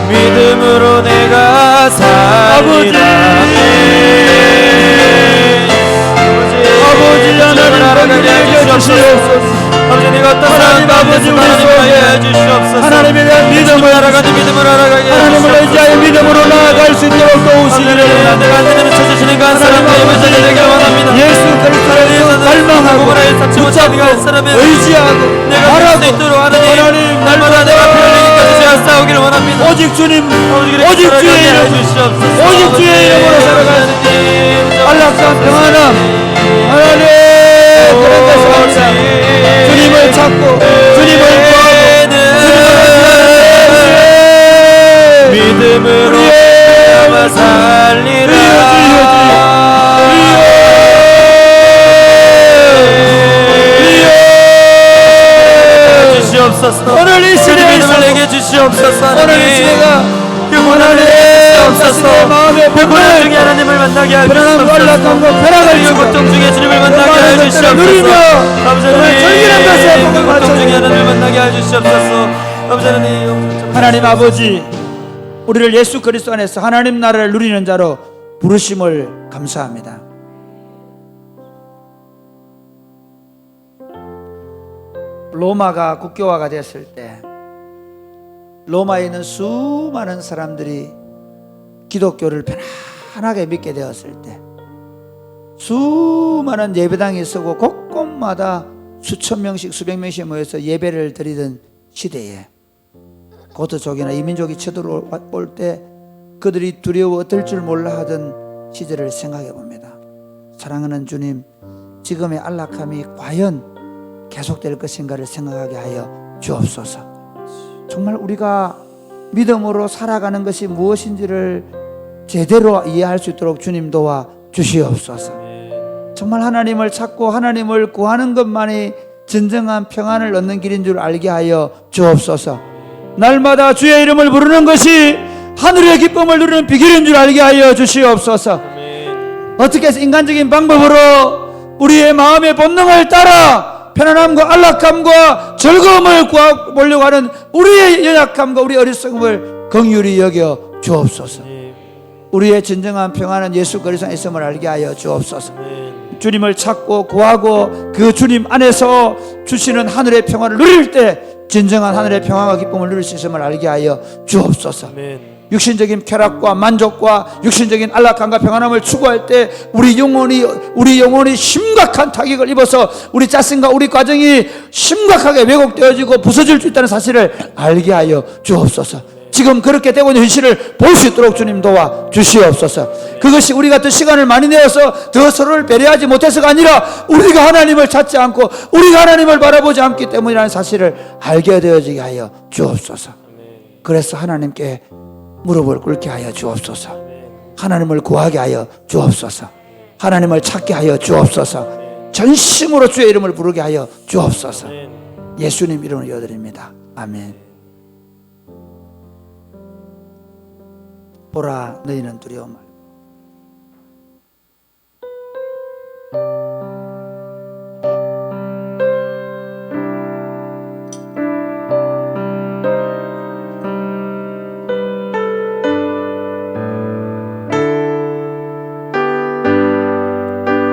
믿음으로 내가 살리라. 아버지 하나님 알아가게 해 주시옵소서. 아버지 내가 어떤 상황 가운데서 하나님을 해 주시옵소서. 하나님에 대한 믿음을 알아가는 믿음을 알아가게 해 하나님을 의지하여 믿음으로 나아갈 수 있도록 도우시기를 내가 하나님을 찾으시는 그 한 사람의 힘을 되게 원합니다. 예수 그리스도를 갈망하고 붙잡고 의지하고 내가 바라고 할수 있도록 하나님 날마다 내가 날마다 필요하니까 제가 싸우기를 원합니다. 오직 주님, 오직 주의 이름, 주시옵소서. 오직 주의 이름으로 살아가는 안락한 평안함 하나님 그런 데서 항상 주님을 찾고 주님을 구하고 믿음으로 남아 살리라. 주시옵소서. 오늘 이 시대에 믿음을 내게 주시옵소서. 오늘 이 시대가 하나님 주시옵소서. 마음의 고난 중에 하나님을 만나게 하여 불안함과 안락함과 편안을 주시옵소서. 주고 고통 중에 주님을 만나게 하여 주시옵소서. 누리며 아버지 오늘 절기는 것에 복을 고통 중에 받으시옵소서. 하나님을 만나게 하여 주시옵소서. 아버지 하나님 하나님 아버지, 우리를 예수 그리스도 안에서 하나님 나라를 누리는 자로 부르심을 감사합니다. 로마가 국교화가 됐을 때 로마에 있는 수많은 사람들이 기독교를 편안하게 믿게 되었을 때 수많은 예배당이 서고 곳곳마다 수천 명씩 수백 명씩 모여서 예배를 드리던 시대에 고트족이나 이민족이 쳐들어올 때 그들이 두려워 어떨 줄 몰라 하던 시절을 생각해 봅니다. 사랑하는 주님, 지금의 안락함이 과연 계속될 것인가를 생각하게 하여 주옵소서. 정말 우리가 믿음으로 살아가는 것이 무엇인지를 제대로 이해할 수 있도록 주님 도와 주시옵소서. 정말 하나님을 찾고 하나님을 구하는 것만이 진정한 평안을 얻는 길인 줄 알게 하여 주옵소서. 날마다 주의 이름을 부르는 것이 하늘의 기쁨을 누리는 비결인 줄 알게 하여 주시옵소서. 어떻게 해서 인간적인 방법으로 우리의 마음의 본능을 따라 편안함과 안락함과 즐거움을 구하려고 하는 우리의 연약함과 우리의 어리석음을 긍휼히 여겨 주옵소서. 우리의 진정한 평안은 예수 그리스도에 있음을 알게 하여 주옵소서. 주님을 찾고 구하고 그 주님 안에서 주시는 하늘의 평안을 누릴 때 진정한 하늘의 평안과 기쁨을 누릴 수 있음을 알게 하여 주옵소서. 육신적인 쾌락과 만족과 육신적인 안락함과 평안함을 추구할 때 우리 영혼이 심각한 타격을 입어서 우리 자신과 우리 가정이 심각하게 왜곡되어지고 부서질 수 있다는 사실을 알게 하여 주옵소서. 지금 그렇게 되고 있는 현실을 볼 수 있도록 주님 도와 주시옵소서. 그것이 우리 같은 시간을 많이 내어서 더 서로를 배려하지 못해서가 아니라 우리가 하나님을 찾지 않고 우리가 하나님을 바라보지 않기 때문이라는 사실을 알게 되어지게 하여 주옵소서. 그래서 하나님께 무릎을 꿇게 하여 주옵소서. 하나님을 구하게 하여 주옵소서. 하나님을 찾게 하여 주옵소서. 전심으로 주의 이름을 부르게 하여 주옵소서. 예수님 이름으로 여드립니다. 아멘. 보라, 너희는 두려워 말고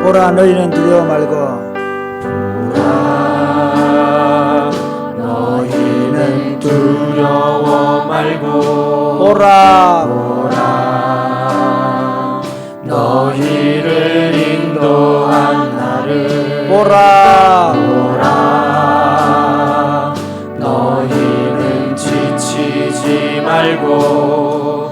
보라, 너희는 두려워 말고 너희는 두려워 말고 보라, 너희를 인도한 나를 보라, 너희는 지치지 말고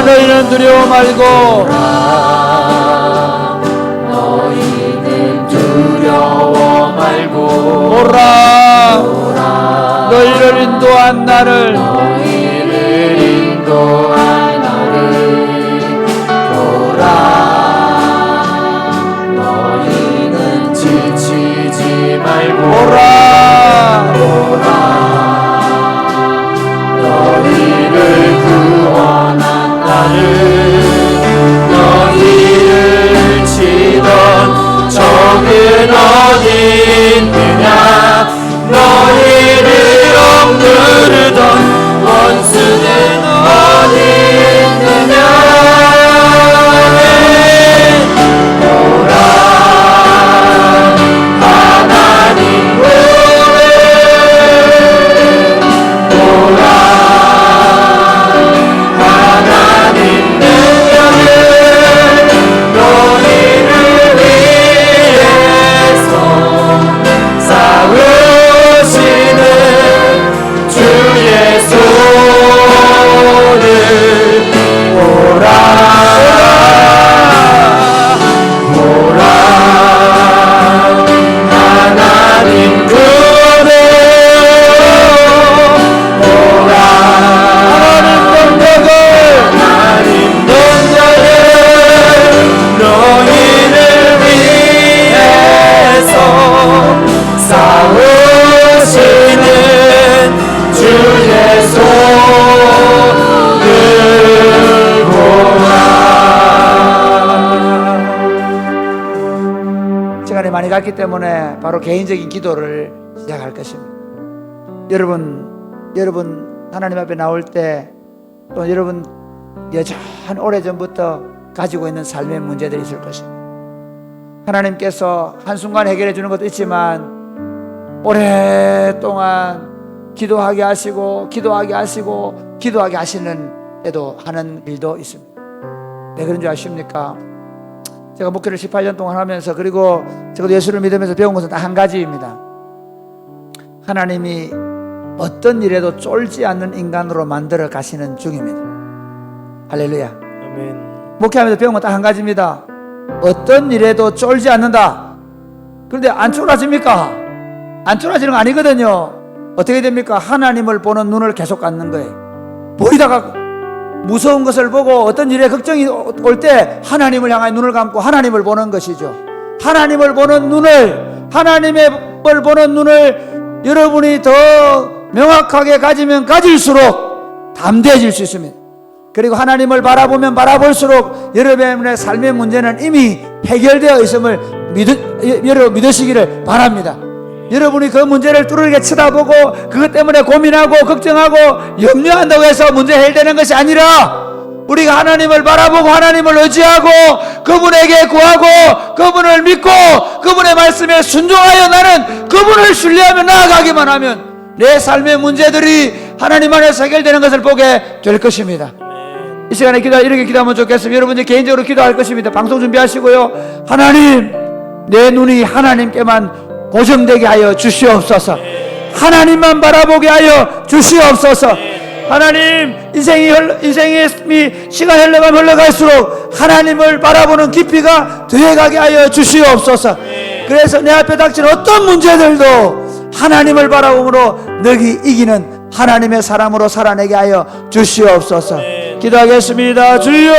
너희는 두려워 말고 너희는 두려워 말고 오라 너희를 인도한 나를 너희를 인도한 나를 보라 너희는 지치지 말고 오라 너희를 구원한 나를 너희를 치던 적은 어디 있느냐 너희를 억누르던 원수는 어디 있느냐 시간이 많이 갔기 때문에 바로 개인적인 기도를 시작할 것입니다. 여러분 하나님 앞에 나올 때 또 여러분 여전히 오래전부터 가지고 있는 삶의 문제들이 있을 것입니다. 하나님께서 한순간 해결해 주는 것도 있지만 오랫동안 기도하게 하시고 기도하게 하시는 때도 하는 일도 있습니다. 왜 그런 줄 아십니까? 제가 목회를 18년 동안 하면서 그리고 저도 예수를 믿으면서 배운 것은 딱 한 가지입니다. 하나님이 어떤 일에도 쫄지 않는 인간으로 만들어 가시는 중입니다. 할렐루야. 아멘. 목회하면서 배운 건 딱 한 가지입니다. 어떤 일에도 쫄지 않는다. 그런데 안 쫄아집니까? 안 쫄아지는 거 아니거든요. 어떻게 됩니까? 하나님을 보는 눈을 계속 갖는 거예요. 보이다가 무서운 것을 보고 어떤 일에 걱정이 올 때 하나님을 향하여 눈을 감고 하나님을 보는 것이죠. 하나님을 보는 눈을 여러분이 더 명확하게 가지면 가질수록 담대해질 수 있습니다. 그리고 하나님을 바라보면 바라볼수록 여러분의 삶의 문제는 이미 해결되어 있음을 여러분 믿으시기를 바랍니다. 여러분이 그 문제를 뚜렷하게 쳐다보고 그것 때문에 고민하고 걱정하고 염려한다고 해서 문제 해결되는 것이 아니라 우리가 하나님을 바라보고 하나님을 의지하고 그분에게 구하고 그분을 믿고 그분의 말씀에 순종하여 나는 그분을 신뢰하며 나아가기만 하면 내 삶의 문제들이 하나님 안에서 해결되는 것을 보게 될 것입니다. 이 시간에 이렇게 기도하면 좋겠습니다. 여러분 이제 개인적으로 기도할 것입니다. 방송 준비하시고요. 하나님, 내 눈이 하나님께만 고정되게 하여 주시옵소서. 하나님만 바라보게 하여 주시옵소서. 하나님, 인생의 시간 흘러갈수록 하나님을 바라보는 깊이가 더해가게 하여 주시옵소서. 그래서 내 앞에 닥친 어떤 문제들도 하나님을 바라봄으로 너희 이기는 하나님의 사람으로 살아내게 하여 주시옵소서. 기도하겠습니다. 주여,